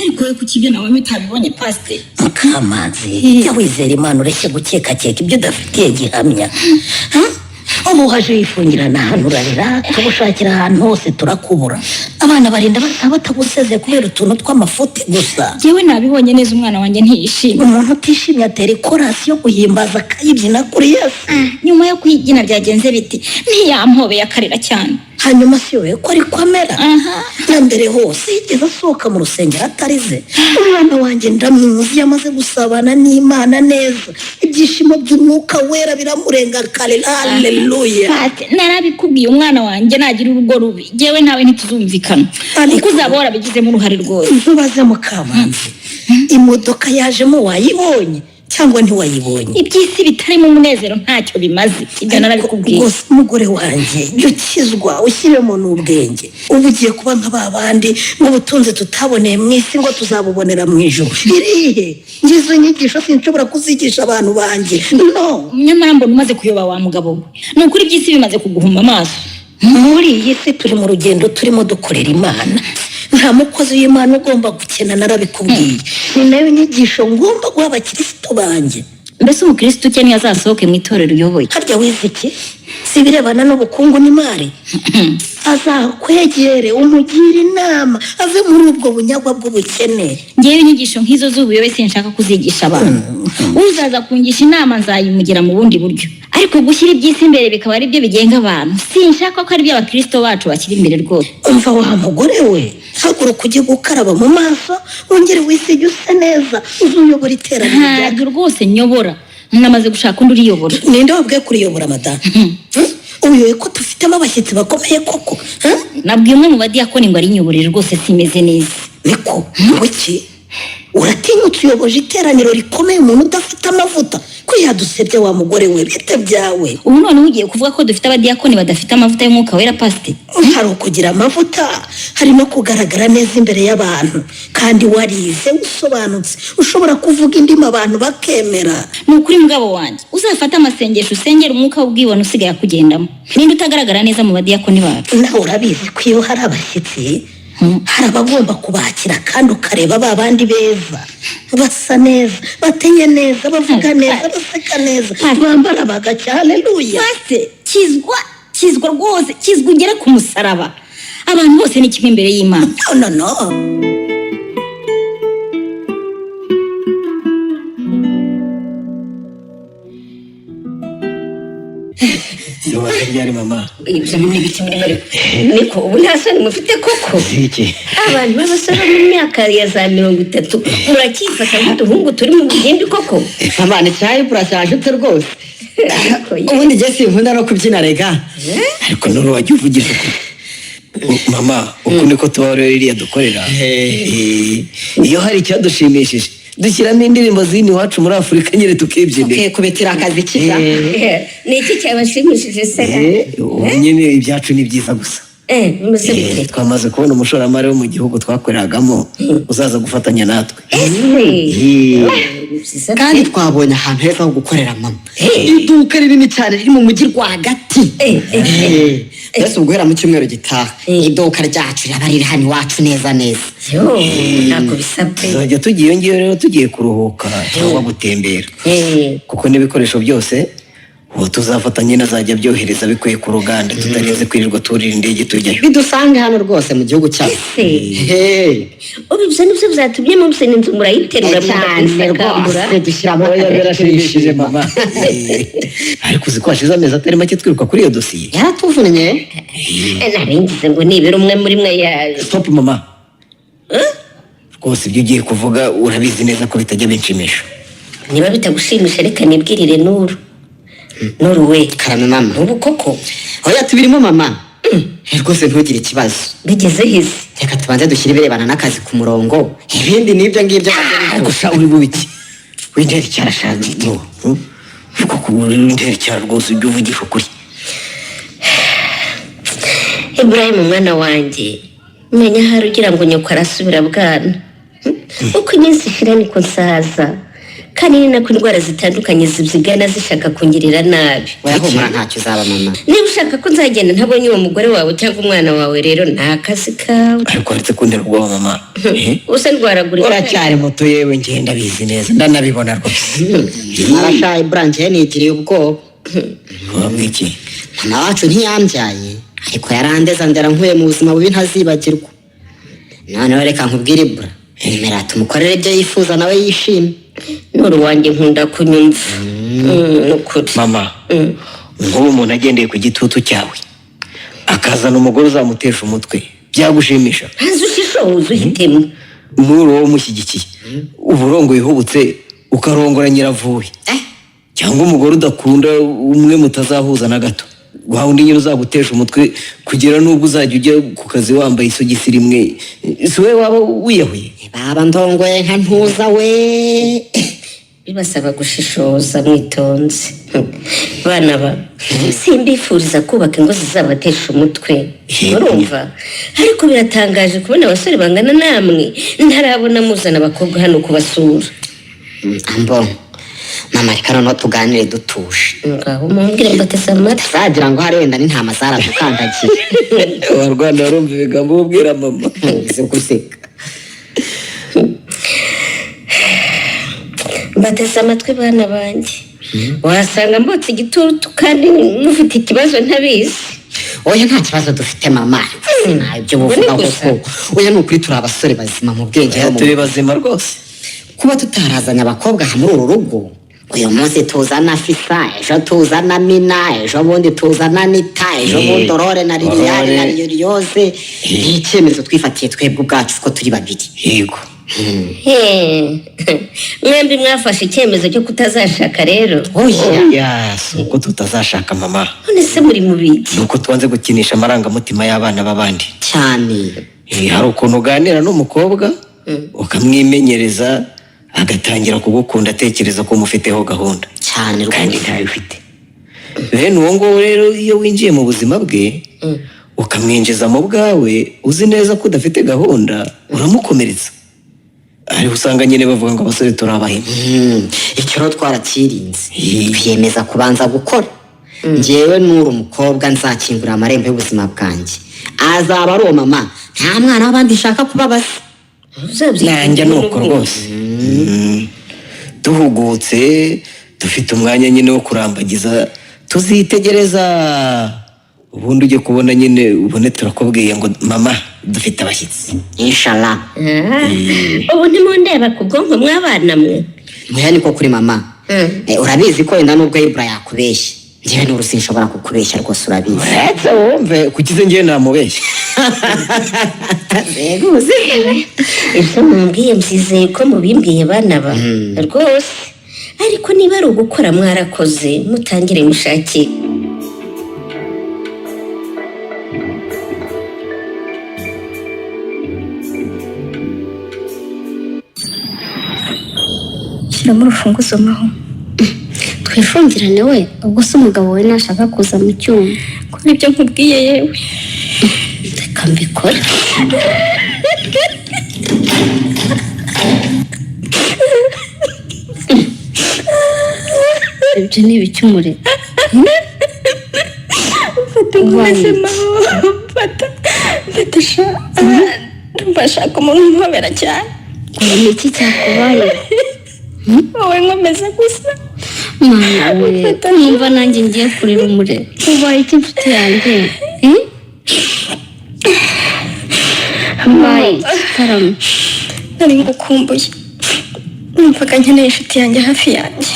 Ariko we kuki ibyo nawe mutabibonye Pastor? Mukamanzi, jya wizera Imana ureke gukekakeka ibyo udafitiye gihamya. Ubu haje yifungirana ahantu urarira, tugushakira ahantu hose turakubura. Abana barinda bataha batagusezeye kubera utuntu tw'amafuti gusa. Jewe nabibonye neza umwana wanjye ntiyishimye. Umuntu utishimye atera ikorasi yo guhimbaza akayibyina kuri Yesu. Nyuma yo kuyibyina byagenze biti ntiyampobeye akarira cyane. Hanyuma si wowe ko ariko amera. Na mbere hose yigeze asohoka mu rusengero atarize. Umwana wanjye ndamuzi yamaze gusabana n'Imana neza. Ibyishimo by'umwuka wera biramurenga kare. Haleluya. Narabikubwiye umwana wanjye nagira urugo rubi. Jewe nawe ntituzumvikana. Kuko uzaba warabigizemo uruhare rwose. Ntubaze Mukamanzi. Imodoka yajemo wayibonye cyangwa ntiwayibonye? Ibyisi bitarimo umunezero ntacyo bimaze. Ibyo narabikubwiye. Rwose umugore wanjye jya ukizwa ushyiremo n'ubwenge. Ubu ugiye kuba nk'ababandi n'ubutunzi tutaboneye mu isi ngo tuzabubonera mu ijuru. Irihe ngizo nyigisho sinshobora kuzigisha abantu banjye. No. Nyamara mbona umaze kuyoba wa mugabo we. Ni ukuri ibyisi bimaze kuguhuma amaso. Muri iyi si turi mu rugendo turimo dukorera Imana. Nta mukozi w'Imana ugomba gukena, narabikubwiye. Ni nayo nyigisho ngomba guha abakristo banjye. Mbese umukristo ukeneye azasohoke mu itorero uyoboye. Harya wize iki? Si birebana n'ubukungu n'imari. Azakwegere umugira inama ave muri ubwo bunyagwa bw'ubukene. Ngewe inyigisho nk'izo z'ubuyobe sinshaka kuzigisha abantu. Uzaza kungisha inama nzayimugira mu bundi buryo. Ariko gushyira iby'isi imbere bikaba ari byo bigenga abantu. Sinshaka ko ari byo abakristo bacu bashyira imbere rwose. Umva wa mugore we, haguruka ujye gukaraba mu maso, wongere wisige usa neza, uzuyobora iteraniro ryawe. Ntabwo rwose nyobora. Namaze gushaka undi uriyobora. Ninde wabwiye kuriyobora madamu? Uyoye ko dufitemo abashyitsi bakomeye koko. Nabwiye umwe mu badiyakoni ngo ari nyoborere rwose simeze neza. Niko muki uratinyutse uyoboje iteraniro rikomeye umuntu udafite amavuta ko yadusebye wa mugore we bite byawe. Ubu none ugiye kuvuga ko dufite abadiyakoni badafite amavuta y'umwuka wera Pastor? Hari ukugira amavuta, hari no kugaragara neza imbere y'abantu, kandi warize usobanutse ushobora kuvuga indimi abantu bakemera. Ni ukuri mugabo wanjye uzafata amasengesho usengera umwuka w'ubwibone usigaye akugendamo. Ninde utagaragara neza mu badiyakoni bacu? Nawe urabizi ko iyo hari abashyitsi hari abagomba kubakira kandi ukareba ba bandi beza basa neza, bateye neza, bavuga neza, baseka neza, bambara bagacya. Haleluya. Pastor, kizwa rwose, kizwa ugere ku musaraba. Abantu bose ni kimwe imbere y'Imana. No. Ryari mama? Ibyo ni ibiki muri bari? Niko ubu nta soni mufite koko? Iki? Abantu b'abasore mu myaka ya za 30 murakifata nk'uduhungu turi mu bugimbi koko? Abana cyayi burashaje ute rwose. Ubundi je sinkunda no kubyina rega. Ariko nuru wajya uvugisha uko. Mama, uko niko tuba rero iriya dukorera. Iyo hari icyadushimishije dushyiramo indirimbo zini wacu muri Afurika nyine tukibyinira. Kubetira akazi kiza. Ni iki cyabashimishije se? Nyine ibyacu ni byiza gusa. bimeze bite? twamaze kubona umushoramari wo mu gihugu twakoreragamo uzaza gufatanya natwe. kandi twabonye ahantu heza ho gukorera mama, iduka rinini cyane riri mu mujyi rwagati. Mbese ubwo guhera mu cyumweru gitaha iduka ryacu riraba riri hano iwacu neza neza. Ntabwo bisabwe. tuzajya tugiye iyo ngiyo rero tugiye kuruhuka cyangwa gutembera, kuko n'ibikoresho byose ubu tuzafatanya nazajya byohereza bikuye ku ruganda, tutarinze kwirirwa turira indege tujyayo. Bidusange hano rwose mu gihugu cyacu. Ubu ibyo nibyo byatumye mumusenya inzu murayiterura rwose dushyiramo Yarashimishije mama. Ariko uzi ko hashize amezi atari make twiruka kuri iyo dosiye. yaratuvunnye. naringize ngo nibera umwe muri mwe yaje. Stop mama. Rwose ibyo ugiye kuvuga urabizi neza ko bitajya binshimisha. Niba bitagushimisha reka nibwirire Nuru we. Karame mama. Ubu koko Oya tubirimo mama. Rwose ntugire ikibazo. bigeze hisi. Reka tubanze dushyire ibirebana n'akazi ku murongo, ibindi n'ibyo ngibyo. Ariko sha uri bubiki. Windere cyarashaje. Uko kubindere cyara rwose ibyo uvugisha ukuri. Ibrahim umwana wanjye, menya hari ugira ngo nyoko arasubira bwana. Uko iminsi ishira niko nsaza, kandi ni nako indwara zitandukanye zibyigana zishaka kungirira nabi. Wayahumura ntacyo uzaba mama. Niba ushaka ko nzagenda ntabonye uwo mugore wawe cyangwa umwana wawe rero nta kazi kawe. Ariko aretse kundera ubwoba mama. Usa ndwaragurika. Uracyari muto yewe ngenda bizi neza ndanabibona rwose. Arashaye branche nigiriye ubwoba. Wamwiki. Mama wacu ntiyambyaye, ariko yarandeza ndera nkuye mu buzima bubi ntazibagirwa. None reka nkubwire bra, emera tumukorere ibyo yifuza nawe yishime. Nuru wanjye nkunda kunyumva. Nukuri. Mama. Nk'ubu umuntu agendeye ku gitutu cyawe akazana umugore uzamutesha umutwe byagushimisha? Ntazi ushishoza uhitemo. Muri wowe umushyigikiye uburongo yihubutse ukarongora nyiravuye, cyangwa umugore udakunda umwe mutazahuza na gato, wa undi nyine uzagutesha umutwe kugera n'ubwo uzajya ujya ku kazi wambaye isogisi rimwe, si wowe waba wiyahuye? Baba ndongoye nka ntuza we. Bibasaba gushishoza mwitonze. Bana ba simbifuriza kubaka ingo zizabatesha umutwe, urumva? Ariko biratangaje kubona abasore bangana namwe ntarabona muzana abakobwa hano kubasura. Ambo mama reka noneho tuganire dutuje. Ngaho mumbwire mbateze amatwi. Zagira ngo hari wenda n'intama zaradukandagiye. Abarwanda barumva ibigambo ubwira mama. Uzi guseka. Mbateze amatwi bana banjye. Wasanga mbotse igitutu kandi mufite ikibazo ntabizi. Oya nta kibazo dufite mama. Nta ibyo buvuga koko. Oya ni ukuri turi abasore bazima mu bwenge. Turi bazima rwose. Kuba tutarazanye abakobwa muri uru rugo, uyu munsi tuzana Fisa, ejo tuzana Mina, ejo bundi tuzana Nita, ejo bundi Aurore na Liliane na Liliose, ni icyemezo twifatiye twebwe ubwacu ko turi babiri. Yego. Mwembi mwafashe icyemezo cyo kutazashaka rero. Oya, si uko tutazashaka mama. None se muri mubiki? Nuko twanze gukinisha amarangamutima y'abana b'abandi Cyane. Hari ukuntu uganira n'umukobwa ukamwimenyereza agatangira kugukunda atekereza ko umufiteho gahunda cyane kandi ntayo ufite. Bene uwo nguwo rero iyo winjiye mu buzima bwe ukamwinjiza mu bwawe uzi neza ko udafite gahunda uramukomeretsa. Ariho usanga nyine bavuga ngo abasore turabahema. Icyo rero twarakirinze, twiyemeza kubanza gukora. Njyewe n'uri umukobwa nzakingura amarembo y'ubuzima bwanjye, azaba ari uwo mama, nta mwana w'abandi nshaka kubabaza. Nanjye nuko rwose. Duhugutse dufite umwanya nyine wo kurambagiza, tuzitegereza ubundi ujye kubona nyine ubone turakubwiye ngo mama dufite abashyitsi inshallah. Ubu ntimundeba ku bwonko mw'abana mwe. Muya niko kuri mama. Urabizi ko wenda nubwo Ibra yakubeshye, njyewe n'uru sinshobora kukubeshya rwose urabizi. Ese wumve kukize njyewe namubeshya. Ibyo mumbwiye mbyizeye ko mubimbwiye bana ba rwose, ariko niba ari ugukora mwarakoze mutangire mushakire. Shyiramo urufunguzo maho. Twifungirane we, ubwo se umugabo we nashaka kuza mu cyuma. Ko nibyo nkubwiye yewe. reka mbikore. Ibyo ni ibiki Umure? Fata umwese fata sha ndashaka umuntu umpobera cyane. Ngo ni iki cyakubaye? Wowe nkomeza gusa. Mwana we, numva nanjye ngiye kurira Umure. Ubaye iki inshuti yanjye? Mbaye Karame. Nari ngukumbuye. Numvaga nkeneye inshuti yanjye hafi yanjye.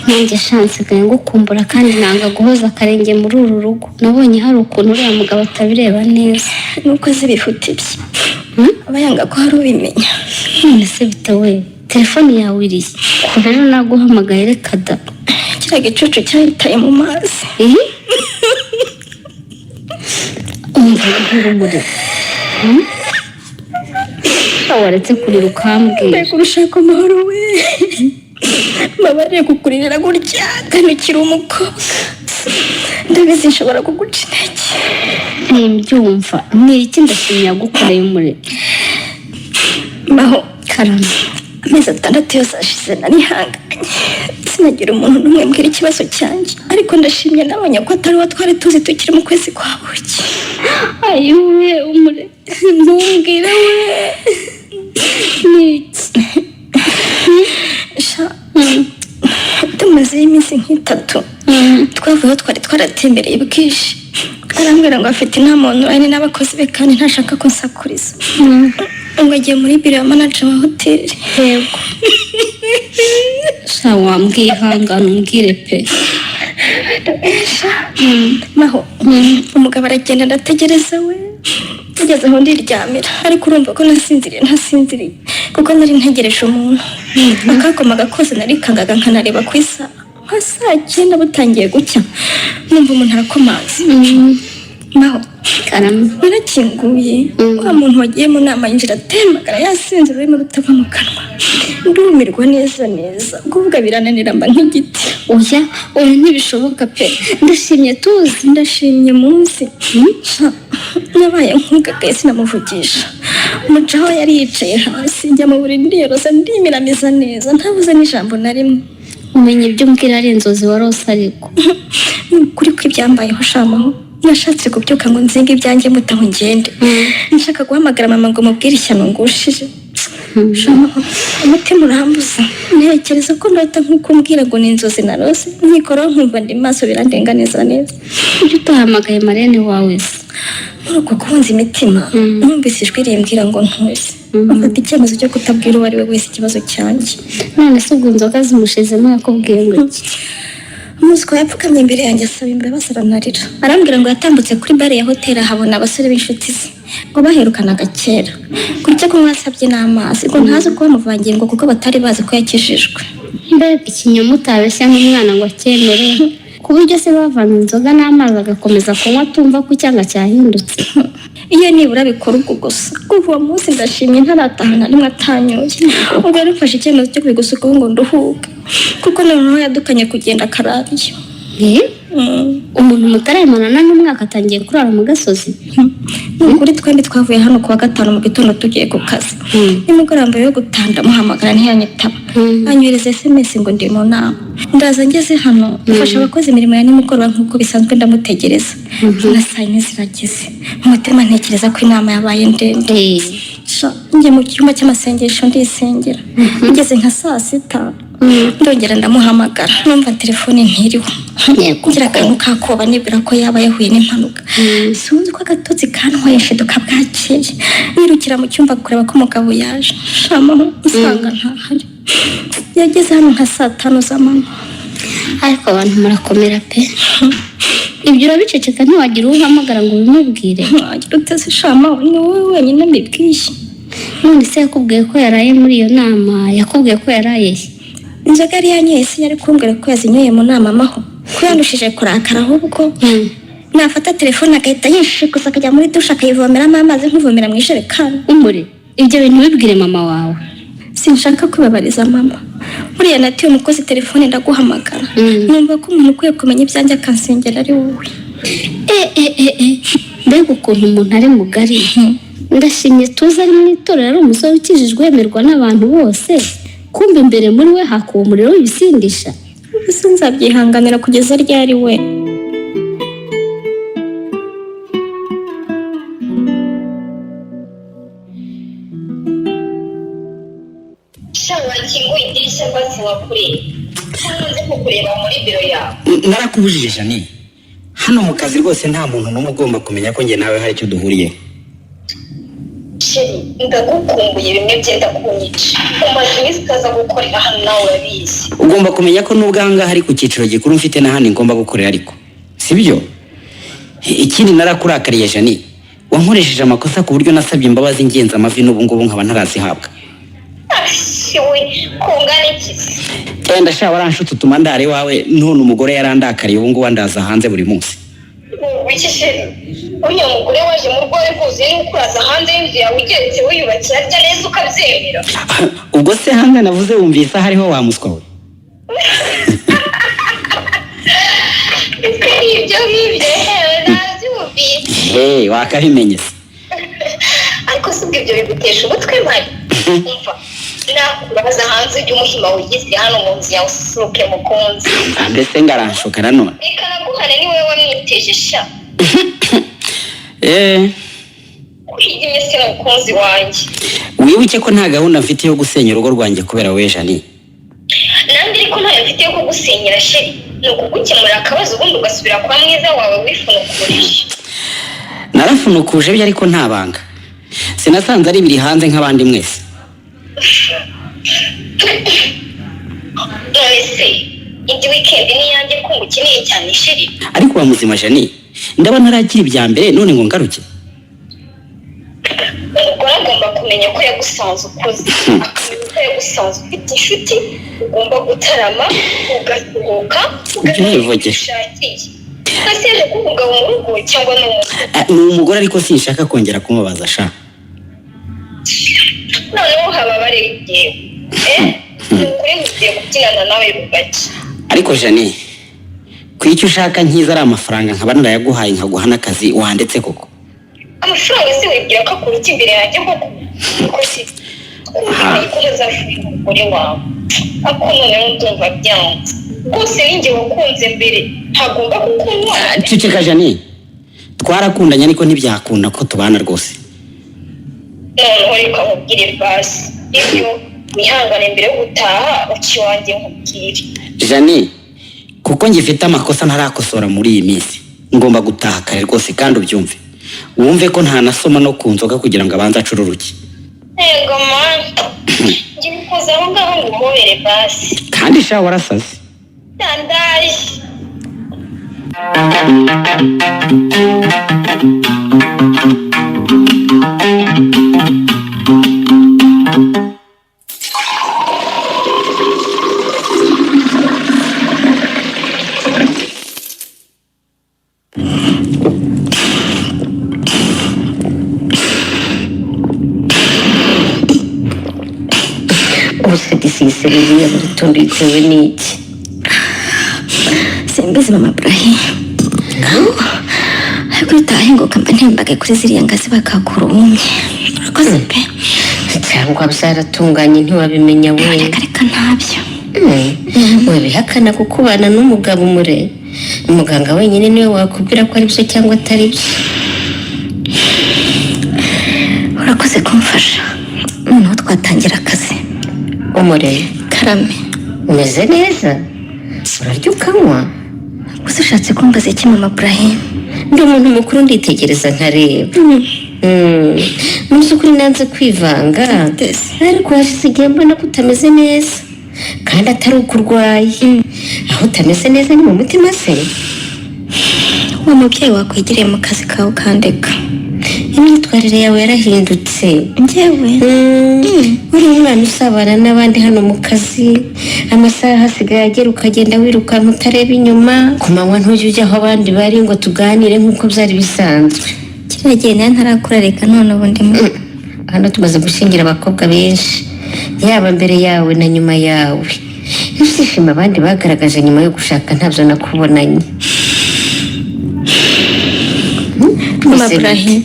Nanjye shanse gaye ngukumbura kandi nanga guhoza akarenge muri uru rugo. Nabonye hari ukuntu uriya mugabo atabireba neza. Nuko zibifuta ibye. Aba yanga ko hari ubimenya. None se bitewe telefone yawe iriye. Ko rero naguhamagaye reka da. Kiriya gicucu cyahitaye mu mazi. Umva Umure. Waretse kurira ukambwira. Mbega urushaka amahoro we. Mbabarire kukuririra gutya kandi ukiri umukobwa. Ndabizi nshobora kuguca intege. Ntimbyumva. Ni iki ndashimye yagukoreye Umure? Maho Karame. amezi 6 yose ashize narihanganye. Sinagira umuntu n'umwe mbwira ikibazo cyanjye. Ariko ndashimye nabonye ko atari wa twari tuzi tukiri mu kwezi kwa buki. Ayuwe Umure. Ntumbwire we. Niki? Tumaze iminsi nk'itatu twavuyeho twari twaratembereye bwije. Arambwira ngo afite inama online n'abakozi be kandi ntashaka ko nsakuriza. Ngo agiye muri biro ya manager wa hoteli. Yego. Sha wambwiye ihangane umbwire pe. Maho umugabo aragenda ndategereza we. Tugeze aho ndiryamira ariko urumva ko ntasinziriye kuko nari ntegereje umuntu. Akakomaga kose narikangaga nkanareba ku isaha. Nka saa 9 butangiye gucya numva umuntu arakomaza. Maho Karame. narakinguye. Wa muntu wagiye mu nama yinjira atemagara yasinze ururimi rutava mu kanwa. Ndumirwa neza kuvuga birananira mba nk'igiti. Oya ntibishoboka pe. Ndashimye munsi. Nabaye nkugagaye sinamuvugisha. Umucaho yari yicaye hasi njya mu buriri ndiyorosa ndimiramiza neza ntavuze n'ijambo na rimwe. Umenye ibyo mbwira ari inzozi warose ariko. Kuri kwibyambayeho shamaho. Nashatse kubyuka ngo nzinga ibyanjye mutaho ngende. Nshaka guhamagara mama ngo mubwire ishyano ngushije. Shamaho umutima urambuza. Ntekereza ko ndahita nkuko mbwira ngo ni inzozi narose. Nikora nkumva ndi maso birandenga neza. Ujye utahamagaye marene wawe se. Muri uko kubunza imitima numvise ijwi rimbwira ngo ntuze. Afata icyemezo cyo kutabwira uwo ari we wese ikibazo cyanjye. None se ubwo inzoga zimushizemo yakubwiye ngo iki? Umuswa yapfukamye imbere yanjye asaba imbabazi aranarira. Arambwira ngo yatambutse kuri bare ya hoteli ahabona abasore b'inshuti ze ngo baherukanaga kera. Kurya ko mwasabye n'amazi ngo ntazi ko bamuvangiye ngo kuko batari bazi ko yakijijwe. Mbega ikinyoma utabeshya nk'umwana ngo acyemere. Ku buryo se bavana inzoga n'amazi agakomeza kunywa atumva ko icyanga cyahindutse. Iyo nibura bikora ubwo gusa. Kuva uwo munsi ndashimye ntaratahana rimwe atanyoye. Ubwo yarufashe icyemezo cyo kubigusukaho ngo nduhuke kuko noneho yadukanye kugenda akarariyo. Umuntu mutaremanana n'umwaka atangiye kurara mu gasozi. Kuri twembi twavuye hano kuwa 5 mu gitondo tugiye ku kazi. Nimugoroba yo gutanda muhamagara ntiyanyitaba. Anyohereza SMS ngo ndi mu nama. Ndaza ngeze hano mfasha abakozi imirimo ya nimugoroba nk'uko bisanzwe ndamutegereza. Na saa 4 zirageze. Umutima ntekereza ko inama yabaye ndende. Njye mu cyumba cy'amasengesho ndisengera. Ngeze nka saa 6 ndongera ndamuhamagara numva telefone ntiriho. Kugira akantu kakoba nibwira ko yaba yahuye n'impanuka. Sinzi ko agatotsi kantwaye shiduka bwakeye. Nirukira mu cyumba kureba ko umugabo yaje. Shamaho usanga ntahari. Yageze hano nka saa 5 z'amanywa. Ariko abantu murakomera pe. Ibyo urabiceceka ntiwagira uhamagara ngo bimubwire. Wagira uteze Shamaho ni wowe wenyine mbibwiye. None se yakubwiye ko yaraye muri iyo nama? Yakubwiye ko yaraye? Inzoga yari yanyoye yari kumbwira ko yazinyoye mu nama Maho. Ko yandushije kurakara ahubwo nafata telefone agahita yishikuza akajya muri dushe akayivomeramo amazi nk'uvomera mu ijerekani. Umure ibyo bintu bibwire mama wawe. Sinshaka kwibabariza mama. Buriya natiye umukozi telefone ndaguhamagara. Numva ko umuntu ukwiye kumenya ibyanjye akansengera ari wowe. mbega ukuntu umuntu ari mugari. Ndashimye tuzi ari mu itorero ari umusore ukijijwe wemerwa n'abantu bose, kumbe imbere muri we hakuwe umuriro w'ibisindisha. Ubuse nzabyihanganira kugeza ryari we? Narakubujije Jani, hano mu kazi rwose nta muntu n'umwe ugomba kumenya ko njye nawe hari icyo duhuriye. Sheri, ndagukumbuye bimwe byenda kunyica. Umaze iminsi utaza gukorera hano nawe urabizi. Ugomba kumenya ko nubwo ahangaha ari ku cyiciro gikuru mfite n'ahandi ngomba gukorera ariko sibyo. Ikindi narakurakariye Jani, wankoresheje amakosa ku buryo nasabye imbabazi ngenza amavi n'ubu ngubu nkaba ntarazihabwa. Shiwe, kungana iki? Ndashaka waranshutse utuma ndare wawe none umugore yarandakariye ubu ngubu ndaza hanze buri munsi. Wiki Sheri, uyu mugore waje mu rwego rwuzuye n'ukuraza hanze y'inzu yawe ugeretse wiyubakiye arya neza ukabyemera. Ubwo se hanze navuze wumvise hariho wamuswa we. Ibyo hewe nabyumvise. Wakabimenye se. Ariko si ibyo bigutesha umutwe mari. Umva, nakuraza hanze ujye umuhima wigize hano mu nzu yawe usuke mukunzi. Mbese ngaranshuka nanone. Reka naguhane ni wowe wamwiteje sha. Kwiga iminsi n'umukunzi wanjye. Wibuke ko nta gahunda mfite yo gusenya urugo rwanjye kubera we Jani. Nandi ariko ntayo mfite yo kugusenyera Sheri. Ni ukugukemurira akabazo ubundi ugasubira kwa mwiza wawe wifunukurije. Narafunukuje byo ariko nta banga. Sinasanze ari biri hanze nk'abandi mwese. Nonese, indi weekend ni yanjye ko ngukeneye cyane Sheri. Ariko wa muzima Jani, ndaba ntaragira ibya mbere none ngo ngaruke. Umugore agomba kumenya ko yagusanze ukuze. Akamenya ko yagusanze ufite inshuti, ugomba gutarama, ugasohoka, ugashakiye. Ese yaje kuvuga mu rugo cyangwa ni umugore ariko sinshaka kongera kumubaza sha. Noneho haba baregeye. Umugore mugiye kubyinana nawe rugaki. Ariko Jani, kwicyo ushaka nkiza ari amafaranga nkaba narayaguhaye nkaguha n'akazi wandetse koko. Amafaranga se wibwira ko akuruta imbere yanjye koko? Kuki? Kuza umugore wawe. Ako noneho ndumva byanze. Rwose ninjye wakunze mbere ntagomba kukunywa. Ceceka Jani, twarakundanye ariko ntibyakunda ko tubana rwose. Noneho reka nkubwire basi. Ibyo wihangane mbere yo gutaha uci wanjye nkubwire. Jani, kuko ngifite amakosa ntarakosora muri iyi minsi ngomba gutaha kare rwose kandi ubyumve. Wumve ko nta nasoma no ku nzoga kugira ngo abanze acururuke. Yego man. Ngiye kuza aho ngaho ngo umubere basi. Kandi sha warasaze. Tandaye. Usigisisiriye buri tundi bitewe n'iki? Simbizi mama Brahim. Ariko utahe ngo kamba ntembage kuri ziriya ngazi bakakura umwe. Urakoze pe. Cyangwa byaratunganye ntiwabimenya we. Reka ntabyo. We bihakana kukubana n'umugabo umure. Umuganga wenyine niwe wakubwira ko ari byo cyangwa atari byo. Urakoze kumfasha. Noneho twatangira akazi. Umure Karame, umeze neza? Urarya ukanywa? gusa ushatse kumbaza iki mama Brahim? Ndi umuntu mukuru nditegereza nkareba. Mu by'ukuri nanze kwivanga, ariko hashize igihe mbona ko utameze neza kandi atari uko urwaye. Aho utameze neza ni mu mutima se? Uwo mubyeyi wakwigiriye mu kazi kawe kandeka. Imyitwarire yawe yarahindutse. Njyewe uri umwana usabana n'abandi hano mu kazi, amasaha hasigaye agera ukagenda wirukanka utareba inyuma, ku manywa ntujya ujya aho abandi bari ngo tuganire nk'uko byari bisanzwe. kiriya gihe nawe ntarakura reka none ubu ndimo. Hano tumaze gushingira abakobwa benshi, yaba mbere yawe na nyuma yawe. Ibyishimo abandi bagaragaje nyuma yo gushaka ntabyo nakubonanye. mama Brahim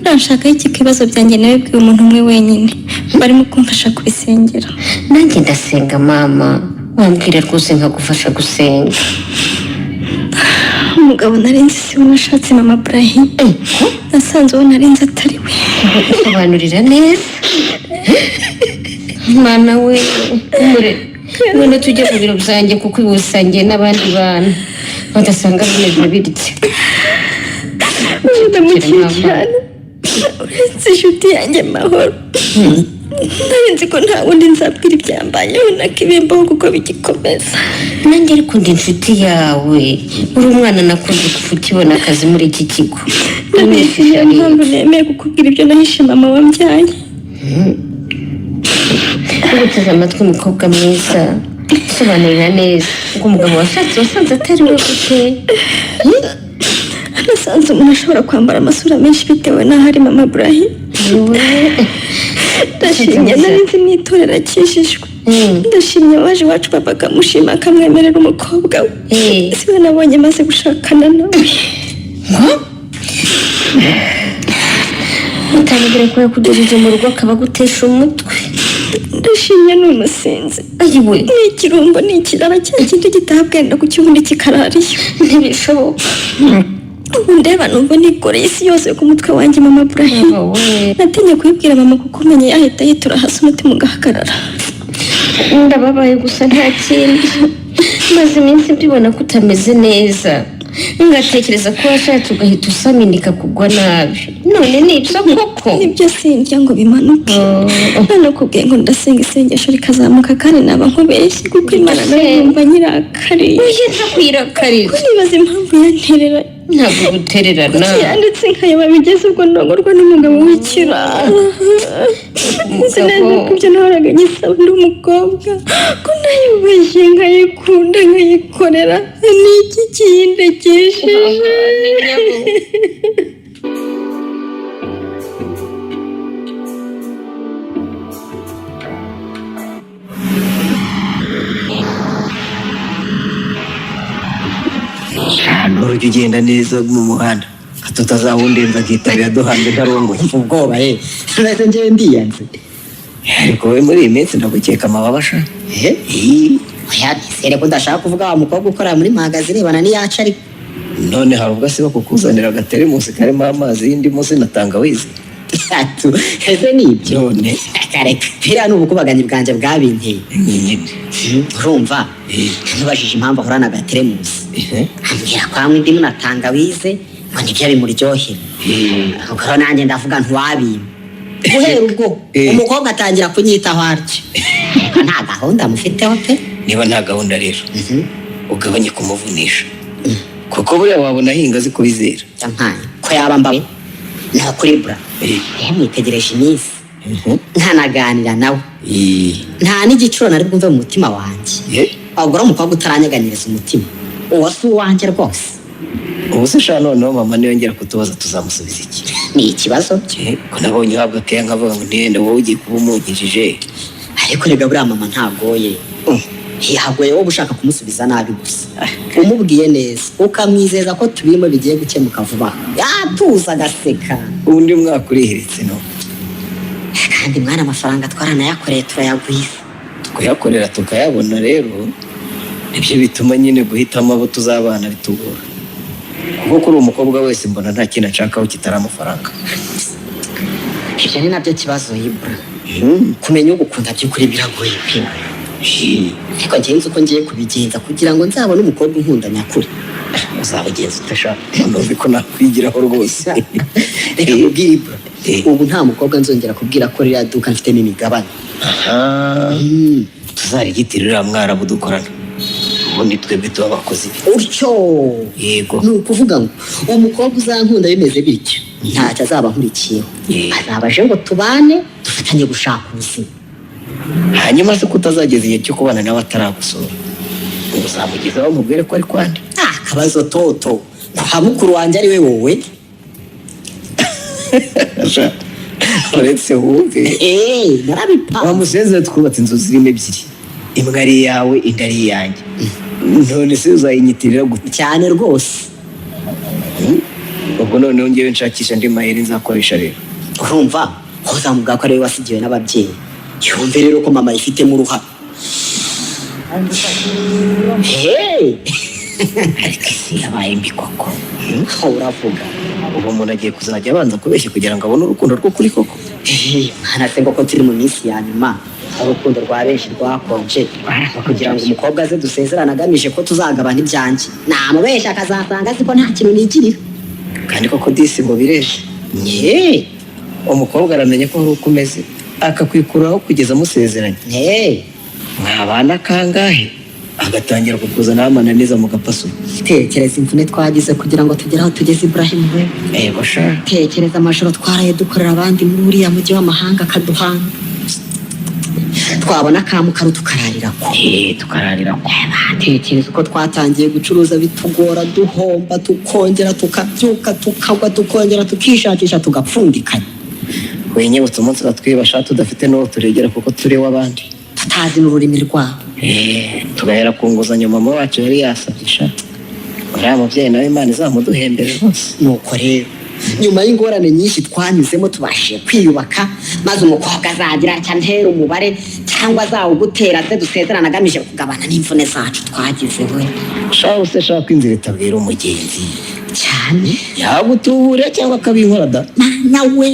urashaka iki kibazo byanjye nawe bwiye umuntu umwe wenyine barimo kumfasha kubisengera. nanjye ndasenga mama, wambwira rwose nkagufasha gusenga. Umugabo narinzi si we nashatse mama Brahim, nasanze uwo narinzi atari we. Usobanurira neza mwana we, none tujye ku biro byanjye kuko ibusangiye n'abandi bantu badasanga bimeze bityo. Ndamukiye cyane uretse inshuti yanjye Mahoro. Narinzi ko nta wundi nzabwira ibyambayeho nakibimbaho kuko bigikomeza. nanjye ariko ndi inshuti yawe, uri umwana nakunze kuva ukibona akazi muri iki kigo. Niyo mpamvu nemeye kukubwira ibyo nahishe mama wambyaye. uguteze amatwi umukobwa mwiza, sobanurira neza ngo umugabo washatse wasanze atari we gute? Nasanze umuntu ashobora kwambara amasura menshi bitewe n'aho ari mama Brahim. Ndashimye narinzi mu itorero akijijwe. Ndashimye waje iwacu papa akamushima akamwemerera umukobwa we. Siwe nabonye maze gushakana nawe. utanubwira ko yakugejeje mu rugo akaba agutesha umutwe. Ndashimye n'umusinzi. ayiwe Ni ikirumbo ni ikirara cya kindi gitabwenda ku kibundi kikarariyo. ntibishoboka. Ubu ndeba numva nikoreye isi yose ku mutwe wanjye mama Brahim. Natinye kuyibwira mama kuko umenye yahita yitura hasi umutima ugahagarara. ndababaye gusa nta kindi, maze iminsi mbibona ko utameze neza, ngatekereza ko washatse ugahita usaminika kugwa nabi. none ni ibyo koko? Nibyo sindya ngo bimanuke. None kubwiye ngo ndasenga isengesho rikazamuka kandi naba nkubeshye kuko Imana nayo yumva nyirakariye. uyiza kwirakarira. Nibaza impamvu yanterera. ntabwo gutererana Yanditse nkayaba bigeze ubwo ndongorwa n'umugabo w'ikirara. Sinzi ko ibyo nahoraga nyisaba ndi umukobwa ko nayubashye nkayikunda nkayikorera ni iki kindegesheje. urujya ugenda neza mu muhanda tutazawundenza akitabira duhanze ntarongoye. ubwoba rero nahise njyewe ndiyanze. ariko we muri iyi minsi ndagukeka amababa sha. oya ntisere ko udashaka kuvuga wa mukobwa ukorera muri magazine ibana n'iyacu ariko none hari ubwo asiba kukuzanira agateremusi karimo amazi y'indi munsi na tangawizi. ese ni ibyo none kareka biriya ni ubukubaganyi bwanjye bwabinteye. nyine urumva ntubajije impamvu ahorana agateremusi ambwira ko anywa indimu na tangawize ngo nibyo bimuryohera. ubwo rero nanjye ndavuga ntiwabimpa. guhera ubwo umukobwa atangira kunyitaho atyo. nta gahunda mufiteho pe. niba nta gahunda rero ugabanye kumuvunisha kuko buriya wabona ahinga azi kubizera. nkaye ko yaba mbawe ntakuribura mwitegereje iminsi ntanaganira nawe nta n'igicuro nari bwumve mu mutima wanjye. wagura umukobwa utaranyeganyiriza umutima uwo si uwanjye rwose. ubu se sha noneho mama niyongera kutubaza tuzamusubiza iki? ni ikibazo ko nabonye uhabwa keya nkavuga ngo ntiyenda wowe ugiye kuba umunkijije. ariko rega buriya mama ntagoye yagoye wowe ushaka kumusubiza nabi gusa. umubwiye neza ukamwizeza ko tubirimo bigiye gukemuka vuba yatuza agaseka. undi mwaka urihiritse no kandi mwana amafaranga twaranayakoreye turayagwiza. kuyakorera tukayabona rero nibyo bituma nyine guhitamo abo tuzabana bitugora kuko kuri umukobwa wese mbona nta kintu ashakaho kitari amafaranga. ibyo ni nabyo kibazo yibura. kumenya ugukunda by'ukuri biragoye pe. ariko njyewe nzi uko ngiye kubigenza kugira ngo nzabone umukobwa unkunda nyakuri. uzabigenza utashaka numva ko nakwigiraho rwose. reka kubwira ibura ubu nta mukobwa nzongera kubwira ko ririya duka mfitemo imigabane. tuzarigitirira mwarabu dukorana ubundi twebwe tuba abakozi be. utyo yego ni ukuvuga ngo uwo mukobwa uzankunda bimeze bityo ntacyo azaba nkurikiyeho. azaba aje ngo tubane dufatanye gushaka ubuzima. hanyuma se kutazageza igihe cyo kubana nawe ataragusura uzamugezaho mubwire ko ari kwande. akabazo toto kwa mukuru wanjye ari we wowe. uretse wumve narabipa wamusezera twubatse inzu zirimo ebyiri, imwe ari iyawe indi ari iyanjye. none se uzayinyitirira gute? cyane rwose. ubwo noneho ngewe nshakisha andi mayeri nzakoresha rero. urumva aho uzamubwira ko ari we wasigiwe n'ababyeyi yumve rero ko mama yifitemo uruhare. ariko isi yabaye mbi koko. uravuga ubu umuntu agiye kuzajya abanza kubeshya kugira ngo abone urukundo rwo kuri koko. mwana se ko turi mu minsi ya nyuma urukundo rwa benshi rwakonje kugira ngo umukobwa aze dusezerane agamije ko tuzagabana ibyanjye namubeshya akazasanga azi ko nta kintu nigirira. kandi koko disi ngo bireshe umukobwa aramenya ko hari uko umeze akakwikuraho kugeza amusezeranye. mwabana kangahe agatangira kukuzanaho amananiza mu gapasu. tekereza imvune twagize kugira ngo tugere aho tugeze Ibrahim we. Ego sha. tekereza amajoro twaraye dukorera abandi muri uriya mujyi w'amahanga akaduhanga. twabona kamukaro tukararira ko. tukararira ko. tekereza uko twatangiye gucuruza bitugora duhomba tukongera tukabyuka tukagwa tukongera tukishakisha tugapfundikanya. wenyibutse umunsi batwibasha tudafite n'uwo turegera kuko turi w'abandi tutazi n'ururimi rwabo. tugahera ku nguzanyo mama wacu yari yasabye sha. uriya mubyeyi nawe Imana izamuduhembere rwose. nuko rero nyuma y'ingorane nyinshi twanyuzemo tubashije kwiyubaka maze umukobwa azagira cyantera umubare cyangwa azawugutera ze dusezerana agamije kugabana n'imvune zacu twagize we. shaho se shaka inzira itabwira umugenzi cyane yagutubura cyangwa akabinkora da mana we.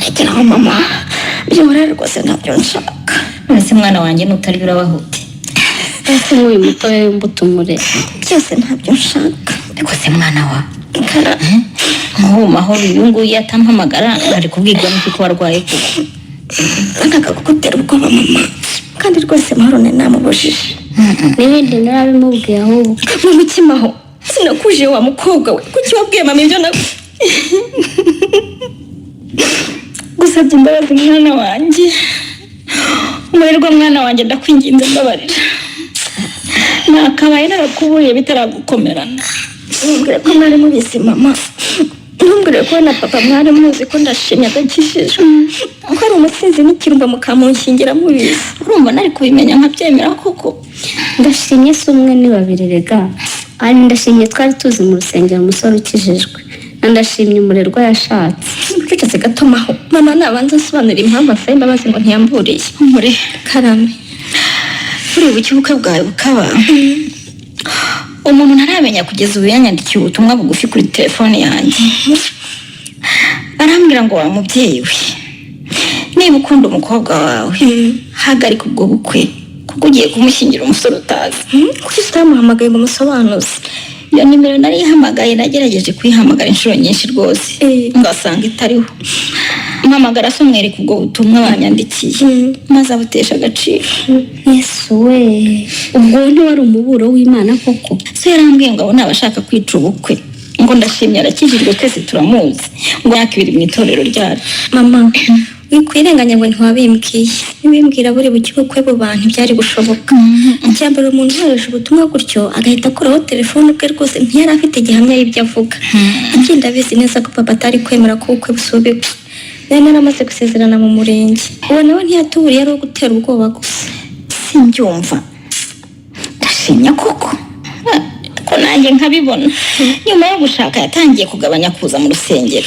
Rekeraho mama byora rwose ntabyo nshaka. Ese mwana wanjye nutari urabahute. ese nk'uyu mutoya w'imbuto umurera byose ntabyo nshaka. Ariko se mwana wa nk'ubu mahoro uyu nguyu atampamagara ari kubwirwa n'iki ko warwaye kuko ntabwo kugutera ubwoba mama kandi rwose mahoro namubujije. n'ibindi narabimubwiye ahubwo mu mutima ho sinakuje wa mukobwa we kuki wabwiye mama ibyo na gusabye imbabazi mwana wanjye. umurerwa mwana wanjye ndakwinginze mbabarira. nakabaye narakubuye bitaragukomerana. ntumbwire ko mwari mubizi mama. ntumbwire ko na papa mwari muzi ko ndashimye adakishijwe ko ari umusinzi n'ikirumba mukamunshingira mubizi. urumva nari kubimenya nkabyemera koko. ndashimye se umwe ni babiri rega ari ndashimye twari tuzi mu rusengero umusore ukijijwe ndashimye umurerwa yashatse. Ucecetse gato maho mama nabanza asobanura impamvu asaba imbabazi ngo ntiyamburiye. umure karame uri ubukibukwe bwawe bukaba umuntu ntaramenya kugeza ubu yanyandikiye ubutumwa bugufi kuri telefone yanjye arambwira ngo wa mubyeyi we niba ukunda umukobwa wawe hagarika ubwo bukwe kuko ugiye kumushyingira umusore utazi. kuki utamuhamagaye ngo umusobanuze? iyo nimero nari ihamagaye nagerageje kuyihamagara inshuro nyinshi rwose ngasanga itariho. mpamagara se umwereka ubwo butumwa banyandikiye maze abutesha agaciro. yesu we ubwo ntiwari umuburo w'Imana koko? so yarambwiye ngo abone abashaka kwica ubukwe ngo ndashimye arakijijwe twese turamuzi ngo yakibiri mu itorero ryacu. mama wikwirenganya ngo ntiwabimbwiye. nibimbwira buri bukibukwe bubantu byari gushoboka. icyambere umuntu yohereje ubutumwa gutyo agahita akuraho telefone ubwe rwose ntiyari afite gihamya y'ibyo avuga. agenda abizi neza ko papa atari kwemera ko ubukwe busubikwa. nari naramaze gusezerana mu murenge. uwo nawe ntiyatuburiye ari uwo gutera ubwoba gusa. simbyumva ndashimye koko ko nanjye nkabibona. nyuma yo gushaka yatangiye kugabanya kuza mu rusengero.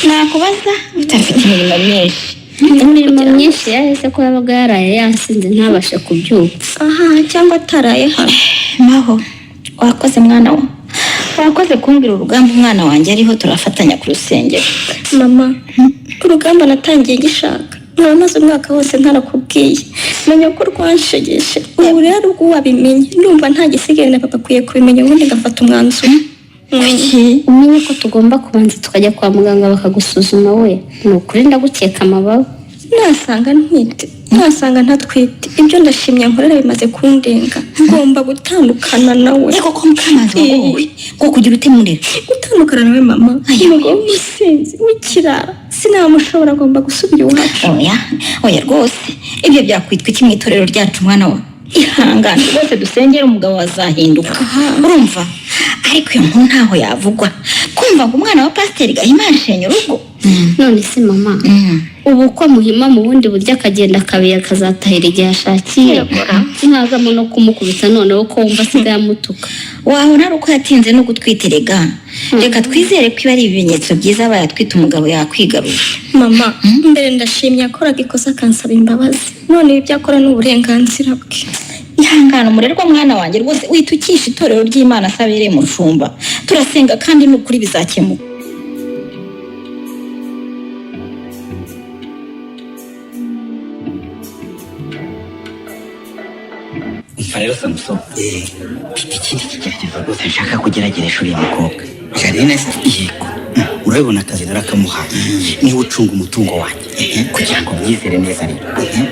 nakubaza utafite imirimo myinshi. imirimo myinshi yahise ko yabaga yaraye yasinze ntabashe kubyuka. aha cyangwa ataraye hano. maho wakoze mwana wa wakoze kumbwira urugamba umwana wanjye ariho turafatanya ku rusengero. mama urugamba natangiye gishaka nkaba maze umwaka wose ntarakubwiye. menya ko rwanshegeshe ubu rero ubwo wabimenye ndumva nta gisigaye na papa akwiye kubimenya ubundi ngafata umwanzuro. umenye ko tugomba kubanza tukajya kwa muganga bakagusuzuma we ni ukuri ndagukeka amababa. nasanga ntwite nasanga ntatwite ibyo ndashimye nkorera bimaze kundenga. ngomba gutandukana nawe. ariko ko mukamazi wagowe ngo kugira utemurira gutandukana nawe mama. umugabo w'umusinzi w'ikirara sinamushobora agomba gusubira iwacu. oya rwose ibyo byakwitwa iki mu itorero ryacu mwana wa ihangane rwose dusengera umugabo wazahinduka. urumva ariko iyo nkuru ntaho yavugwa kumva ngo umwana wa pasiteri Gahima yashenye urugo. none se mama ubu ko muhima mu bundi buryo akagenda akabiye akazatahira igihe ashakiye ntazamo no kumukubita noneho ko wumva asigaye amutuka. wabona ari uko yatinze no gutwiterega. reka twizere ko iba ari ibimenyetso byiza abaye atwite umugabo yakwigarura. mama mbere ndashimye yakoraga ikosa akansaba imbabazi, none ibyo akora ni uburenganzira bwe. ihangane umurerwa mwana wanjye rwose witukisha itorero ry'Imana asabereye mushumba, turasenga kandi n'ukuri bizakemuka. rero Samuson mfite ikindi kigeragezo rwose nshaka kugerageresha uriya mukobwa Janine se yego urabibona akazi narakamuhaye niwe ucunga umutungo wanjye kugira ngo myizere neza rero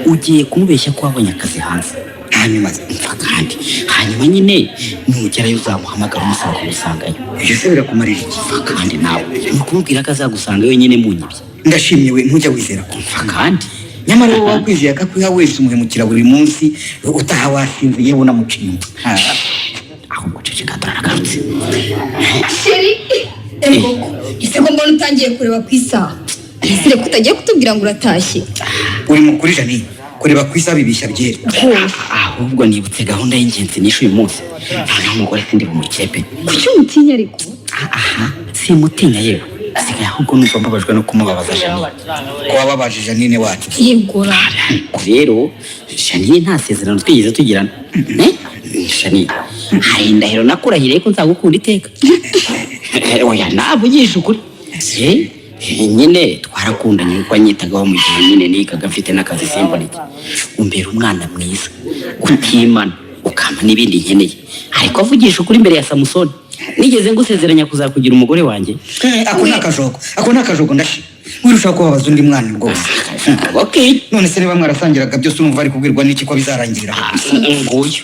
ugiye kumubeshya ko wabonye akazi hanze hanyuma mfa kandi hanyuma nyine nugerayo uzamuhamagara umusaba kumusangayo ibyo se birakumarira iki kandi nawe ni ukumubwira ko azagusanga wenyine mu nyibye ndashimye we ntujya wizera ko mfa kandi nyamara wowe wakwizeye akakwiha wese umuhemukira buri munsi utaha wasinze yewe unamuciye ahubwo ceceka turagarutse ese ko mbona utangiye kureba ku isaha ese reka utagiye kutubwira ngo uratashye. uri mukuri Janine kureba ku isaha bibishya byera ahubwo nibutse gahunda y'ingenzi nishe uyu munsi noneho umugore sindi bumurikire pe kuki umutinya ariko? simutinya yewe asigaye ahubwo numva mbabajwe no kumubabaza Janine ko wababaje Janine wacu yegura rero Janine nta sezerano twigeze tugirana Janine hari indahiro nakurahiriye ko nzagukunda iteka oya navugisha ukuri nyine twarakundanye kuko anyitagaho mu gihe nyine nigaga mfite n'akazi simboneke umbera umwana mwiza utimana ukama n'ibindi nkeneye ariko avugisha ukuri imbere ya Samusoni nigeze ngusezeranya kuzakugira umugore wanjye ako ni akajogo ndashi wirushaho kubabaza undi mwana rwose okay none se niba mwarasangiraga byose urumva ari kubwirwa n'iki ko bizarangirira nguyu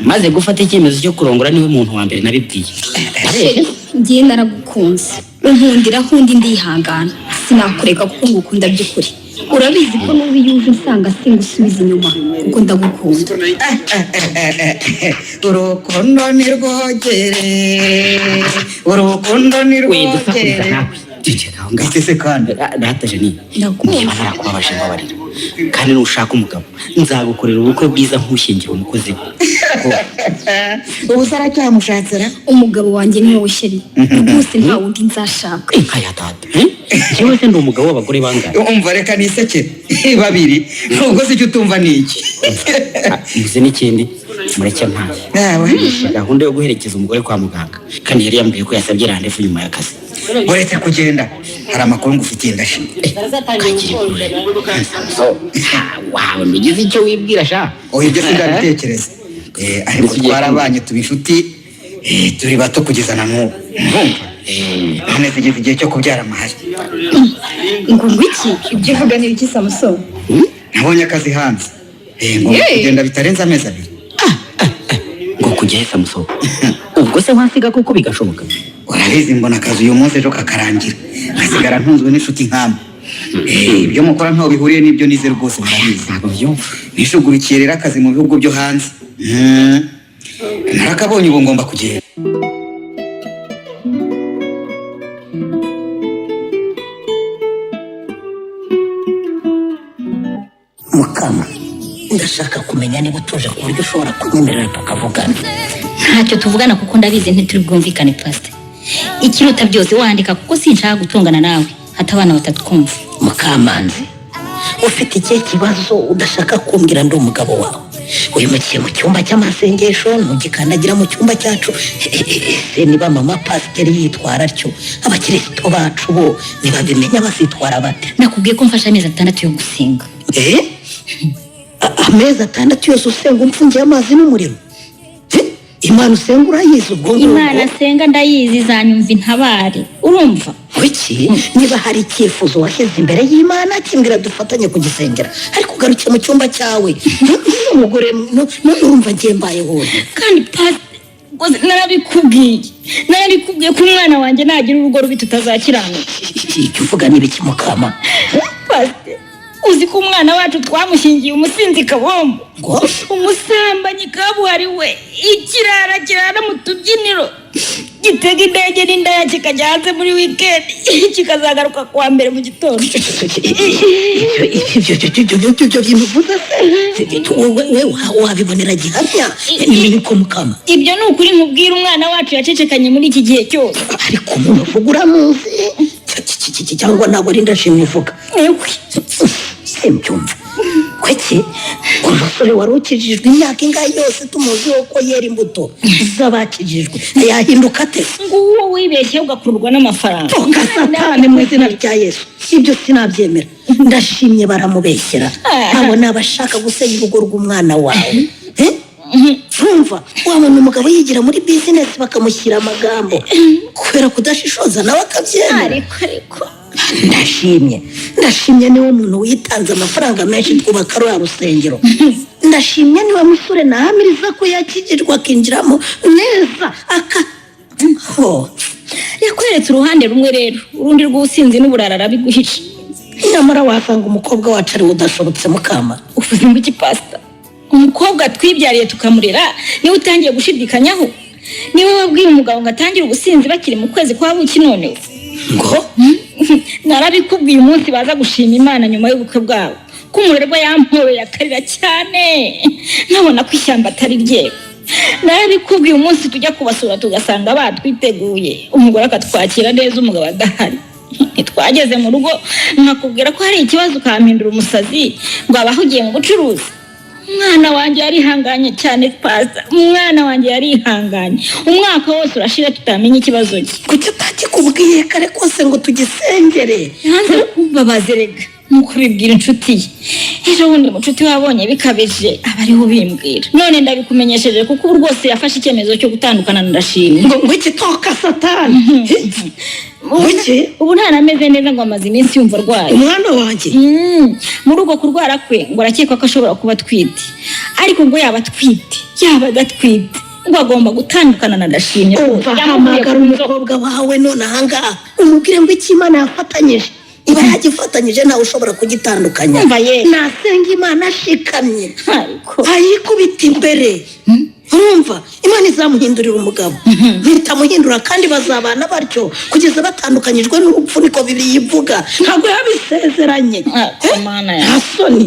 maze gufata icyemezo cyo kurongora niwe muntu wa mbere nabibwiye ngiye naragukunze unkundira ahundi ndihangana sinakureka kuko ngukunda by'ukuri urabizi ko n'ubu iyo uje usanga singusubiza inyuma kuko ndagukunda. urukundo ni rwogere ngahise kandi data Janine niba narakubabaje mbabarira kandi nushaka umugabo nzagukorera ubukwe bwiza nk'ushyingira umukozi we ubu saracyamushatsira umugabo wanjye ni wowe sheri rwose nta wundi nzashaka. nkaya data njyewe se ndi umugabo w'abagore bangahe umva reka nisekere babiri nubwo se icyo utumva ni iki muze n'ikindi mureke mpaye gahunda yo guherekeza umugore kwa muganga kandi yari yambwiye ko yasabye randevu nyuma y'akazi uretse kugenda hari amakuru ngufitiye ndashimye wawe ntugize icyo wibwira sha oya ibyo sindabitekereza ariko twarabanye tuba inshuti turi bato kugeza na n'ubu none tugeze igihe cyo kubyara amahari ngo iki ibyo uvuga ni iki Samusoni? nabonye akazi hanze ngo kugenda bitarenze amezi abiri ngo kujya hesa Samusoni ubwo se wasiga kuko bigashoboka urabizi mbona akazi uyu munsi ejo kakarangira ngasigara ntunzwe n'inshuti nk'amwe ibyo mukora ntaho bihuriye n'ibyo nize rwose murabizi ntabwo byumva nishugurikiye rero akazi mu bihugu byo hanze narakabonye ubu ngomba kugenda Mukama ndashaka kumenya niba utuje ku buryo ushobora kunyemerera tukavugana. ntacyo tuvugana kuko ndabizi ntituri bwumvikane pastor. ikiruta byose wandika kuko sinshaka gutongana nawe hata abana batatwumva. Mukamanzi ufite ikihe kibazo udashaka kumbwira ndi umugabo wawe? wimukiye mu cyumba cy'amasengesho ntugikandagira mu cyumba cyacu. niba mama pasiteri yitwara atyo abakristo bacu bo ntibabimenya bazitwara bate? nakubwiye ko mfashe amezi 6 yo gusenga. amezi 6 yose usenga umfungiye amazi n'umuriro? Imana usenga urayizi? ubwo Imana senga ndayizi zanyumva intabare urumva kuki niba hari icyifuzo washyize imbere y'Imana kimbwira dufatanye kugisengera ariko ugarukiye mu cyumba cyawe umugore urumva ngiye mbaye wowe kandi narabikubwiye ko umwana wanjye nagira urugo rubi tutazakiranuka. icyo uvuga n'ibiki Mukama? uzi ko umwana wacu twamushingiye umusinzi kabombo umusambanyi kabuhari we ikirara kirara mu tubyiniro gitega indege n'indaya kikajya hanze muri weekend kikazagaruka kuwa mbere mu gitondo. ibyo bintu uvuze se wowe wabibonera gihamya ni ko mukama. Ibyo ni ukuri nkubwira umwana wacu yacecekanye muri iki gihe cyose. Ariko umuntu uvuga uramuzi cyangwa ntabwo ari ndashimye uvuga simbyumva kweki umusore wari ukijijwe imyaka ingahe yose tumuziho ko yera imbuto z'abakijijwe yahinduka ate? Nguwo wibeshye ugakururwa n'amafaranga. Toka satani mu izina rya Yesu, ibyo sinabyemera. Ndashimye baramubeshyera abo nabashaka gusenya urugo rw'umwana wawe. Umva wabona umugabo yigira muri business bakamushyira amagambo kubera kudashishoza nawe akabyemera. Ariko ndashimye niwe muntu witanze amafaranga menshi twubaka rwa rusengero. Ndashimye niwe musore nahamiriza ko yakigirwa akinjiramo neza yakweretse uruhande rumwe rero urundi rw'ubusinzi n'uburara biguhisha. Nyamara wasanga umukobwa wacu ari udashobotse mukama. Uvuze ngo iki pastor? Umukobwa twibyariye tukamurera niwe utangiye gushidikanyaho? Niwe wabwiye umugabo ngo atangire ubusinzi bakiri mu kwezi kwa buki none ngo narabikubwiye umunsi baza gushima Imana nyuma y'ubukwe bwabo ko umurerwa yampoye akarira cyane nkabona ko ishyamba atari rye. Narabikubwiye umunsi tujya kubasura tugasanga batwiteguye umugore akatwakira neza umugabo adahari. Twageze mu rugo nkakubwira ko hari ikibazo ukampindura umusazi ngo abahugiye mu bucuruzi. Umwana wanjye yarihanganye cyane pastor, umwana wanjye yarihanganye umwaka wose urashira tutamenye ikibazo cye. Kuki utakikubwiye kare kose ngo tugisengere? Hanze babazerega nuko bibwira inshuti ye. Ejo bundi mucuti wabonye bikabije abariho bimbwira. None ndabikumenyesheje kuko rwose yafashe icyemezo cyo gutandukana na Ndashimye. Ngo iki toka satani. Ubu ntarameze neza ngo amaze iminsi yumva arwaye. Umwana wanjye muri uko kurwara kwe ngo arakekwa ko ashobora kuba atwite. Ariko ngo yaba atwite yaba adatwite ngo agomba gutandukana na Ndashimye. Hamagara umukobwa wawe none ahangaha umubwire ngo iki Imana yafatanyije. Iba yagifatanyije nawe ushobora kugitandukanya. Nasenga Imana ashikamye ayikubita imbere. Urumva Imana izamuhindurira umugabo bitamuhindura kandi bazabana batyo kugeza batandukanyijwe n'urupfu niko Bibiliya ivuga. Ntabwo yabisezeranye. Nta soni.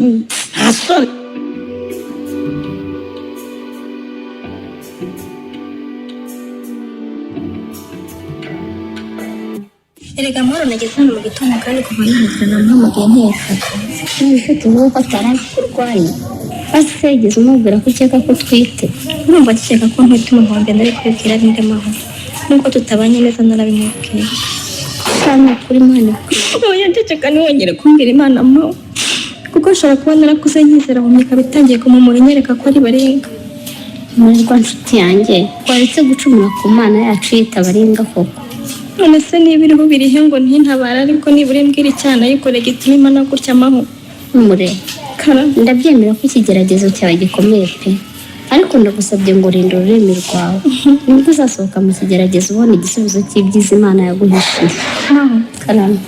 Erega moro nageze hano mu gitondo kandi kuva yihutana mpamagaye nteka n'ibifite ubu ko atarazi ko urwaye asegeze umubwira ko ukeka ko utwite. Urumva akeka ko ntwite umuhondo ndari kubibwira binde maho nuko tutabanye neza narabimubwiye cyane kuri Imana. Oya ndeceka ntiwongere kumbwira Imana maho kuko nshobora kuba narakuze nkizera humika bitangiye kumumura inyereka ko ari barenga. Muri rwa nshuti yanjye waretse gucumura ku Mana yacu yitabarenga koko. None se niba iriho birihe ngo ntintabara ariko nibura mbwira icyana yikoreye gituma Imana gutya maho umure ndabyemera ko ikigeragezo cyawe gikomeye pe ariko ndagusabye ngo rinda ururimi rwawe nibwo uzasohoka mu kigeragezo ubona igisubizo cy'ibyiza Imana yaguhishiye.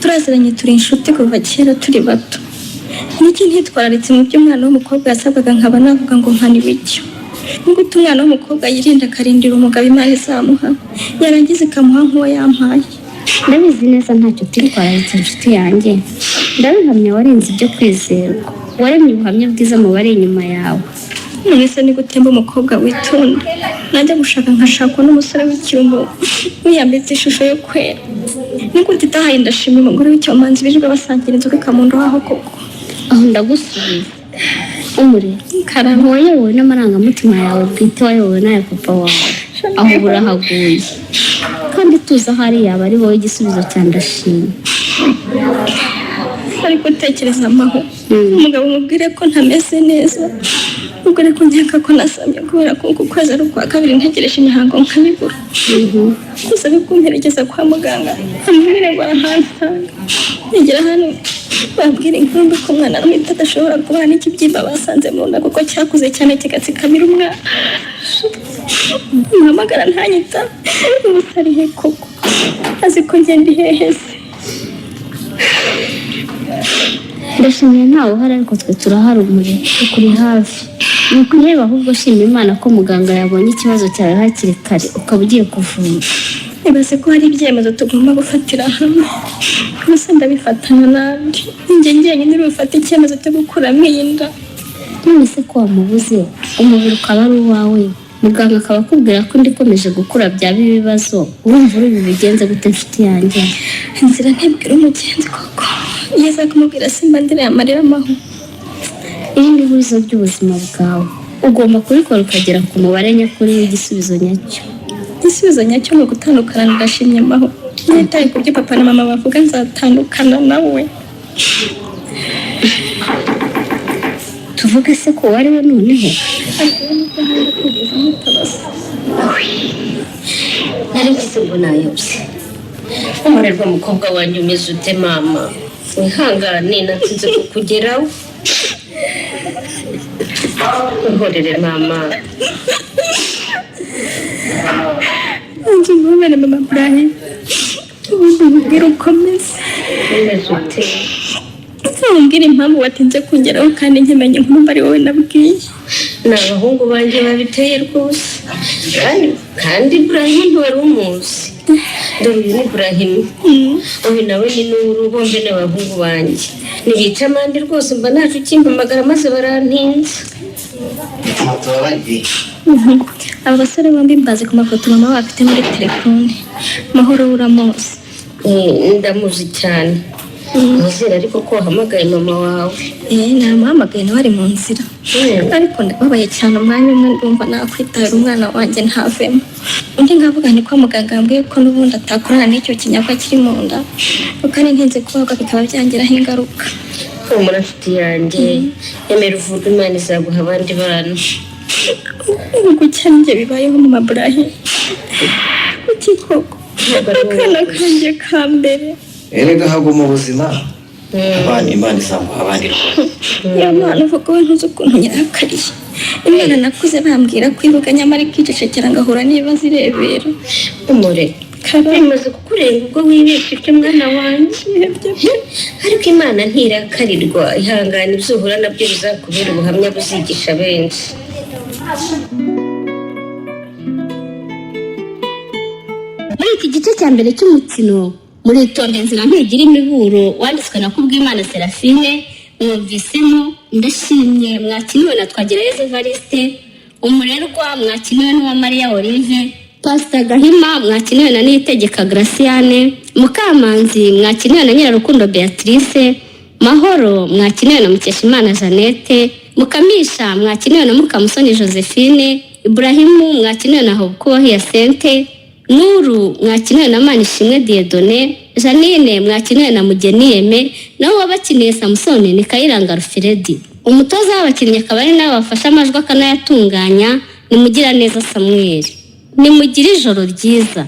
Turaziranye turi inshuti kuva kera turi bato. Niki ntitwararitse mu byo umwana w'umukobwa yasabwaga nkaba navuga ngo mpana ibicyo. Nubwo umwana w'umukobwa yirinda akarindira umugabo Imana izamuha yarangiza ikamuha nk'uwo yampaye. Ndabizi neza ntacyo twitwararitse inshuti yanjye. Ndabihamya warenze ibyo kwizerwa waremye ubuhamya bwiza mu bari inyuma yawe. None se ni gutemba umukobwa witonda najya gushaka nkashakwa n'umusore w'icyumba wiyambitse ishusho yo kwera. Niko titahaye Ndashimye umugore w'icyomanzi birirwa basangira inzoga ikamundohaho koko. Aho ndagusubiza umure wayobowe n'amarangamutima yawe bwite wayobowe n'aya papa wawe aho burahaguye kandi tuzi aho ari yaba ari wowe igisubizo cya Ndashimye. Ariko tekereza maho umugabo mubwire ko ntameze neza ubwo reko nkeka ko nasamye kubera ko uku kwezi ari ukwa kabiri ntegereje imihango nkabibura. Gusa bikumperekeza kwa muganga amubwire ngo arahansanga nigera hano babwira inkumbi ko umwana n'umwita adashobora kubana n'ikibyimba basanze mu nda kuko cyakuze cyane kigatsikamira umwana. Muhamagara ntanyita umusarihe koko azi ko ngenda iheheze. ndashimiye ntawe uhari ariko twe turahari umuriro tukuri hafi ni ukureba ahubwo shima Imana ko muganga yabonye ikibazo cyawe hakiri kare ukaba ugiye kuvura. Ibaze ko hari ibyemezo tugomba gufatira hamwe gusa ndabifatana nandi njye njyenyine bifata icyemezo cyo gukuramo iyi nda. None se ko wamubuze umubiri ukaba ari uwawe muganga akaba akubwira ko ndikomeje gukura byaba ibibazo urumva uri bigenze gute mfite yanjye? Inzira ntibwira umugenzi koko iyo aza kumubwira simba ndira yamarira amahu. Iri ni ihurizo ry'ubuzima bwawe ugomba kurikora ukagera ku mubare nyakuri w'igisubizo nyacyo. Igisubizo nyacyo ni ugutandukana ndashimye amahu. Nitaye ku byo papa na mama bavuga nzatandukana nawe. Tuvuge se ko wari we noneho nari mfise ngo nayobye umurerwa mukobwa wanjye umeze ute mama? Wihangane natsinze kukugeraho. Uhorere mama. Nzi mwabere mama Brian ubundi mubwira ukomeze umeze ute? Ntumbwire impamvu watinze kungeraho kandi nkimenye nkumva ari wowe nabwiye. Ni abahungu banjye babiteye rwose kandi Ibrahim wari umuzi. Dore uyu ni Ibrahim uyu nawe ni Nuru bombi ni abahungu banjye nibica amande rwose mba naje ukimpamagara maze barantinza. Aba basore bombi mbazi ku mafoto mama bafite muri telefone. Mahoro uramuzi? Ndamuzi cyane. Muzira ariko ko wahamagaye mama wawe? Namuhamagaye nawe ari mu nzira ariko ndababaye cyane umwanya umwe ndumva nakwitahira umwana wanjye ntavemo. Undi ngavuga ni ko muganga yambwiye ko n'ubundi atakorana n'icyo kinyabwa kiri mu nda kandi ntinze kubaga bikaba byangiraho ingaruka. Humura nshuti yanjye yemera uvurwa Imana izaguha abandi bana. Ubwo cyane bibayeho mama Brian kuki koko akana kanjye ka mbere erega haguma ubuzima abana Imana izamuha abandi rwose. Yamana uvuga we ntuzi ukuntu nyirakariye. Imana nakuze bambwira kwibuka nyamara ikicecekera ngahura n'ibibazo irebera. Umure bimaze kukurenga ubwo wibeshye ibyo mwana wanjye ariko Imana ntirakarirwa. Ihangane ibyo uhura nabyo bizakubera ubuhamya buzigisha benshi. Muri iki gice cya mbere cy'umukino muritonde nzira ntigira imiburo wanditswe na Kubwimana Serafine mwumvisemo ndashimye mwakiniwe na Twagirayezu Evariste, umurerwa mwakiniwe n'uwa Maria Olive, Pastor Gahima mwakiniwe na Niyitegeka Graciane, Mukamanzi mwakiniwe na Nyirarukundo Beatrice, Mahoro mwakiniwe na Mukeshimana Jeannette, Mukamisha mwakiniwe na Mukamusoni Josephine, Ibrahimu mwakiniwe na Hobkuba Hyacinthe, Nuru mwakiniwe na Manishimwe Dieudonné, Janine mwakiniwe na Mugeni Aime, naho wabakiniye Samson ni Kayiranga Rufiredi. Umutoza w'abakinnyi akaba ari nawe bafasha amajwi akanayatunganya ni Mugiraneza Samuel. Nimugire ijoro ryiza.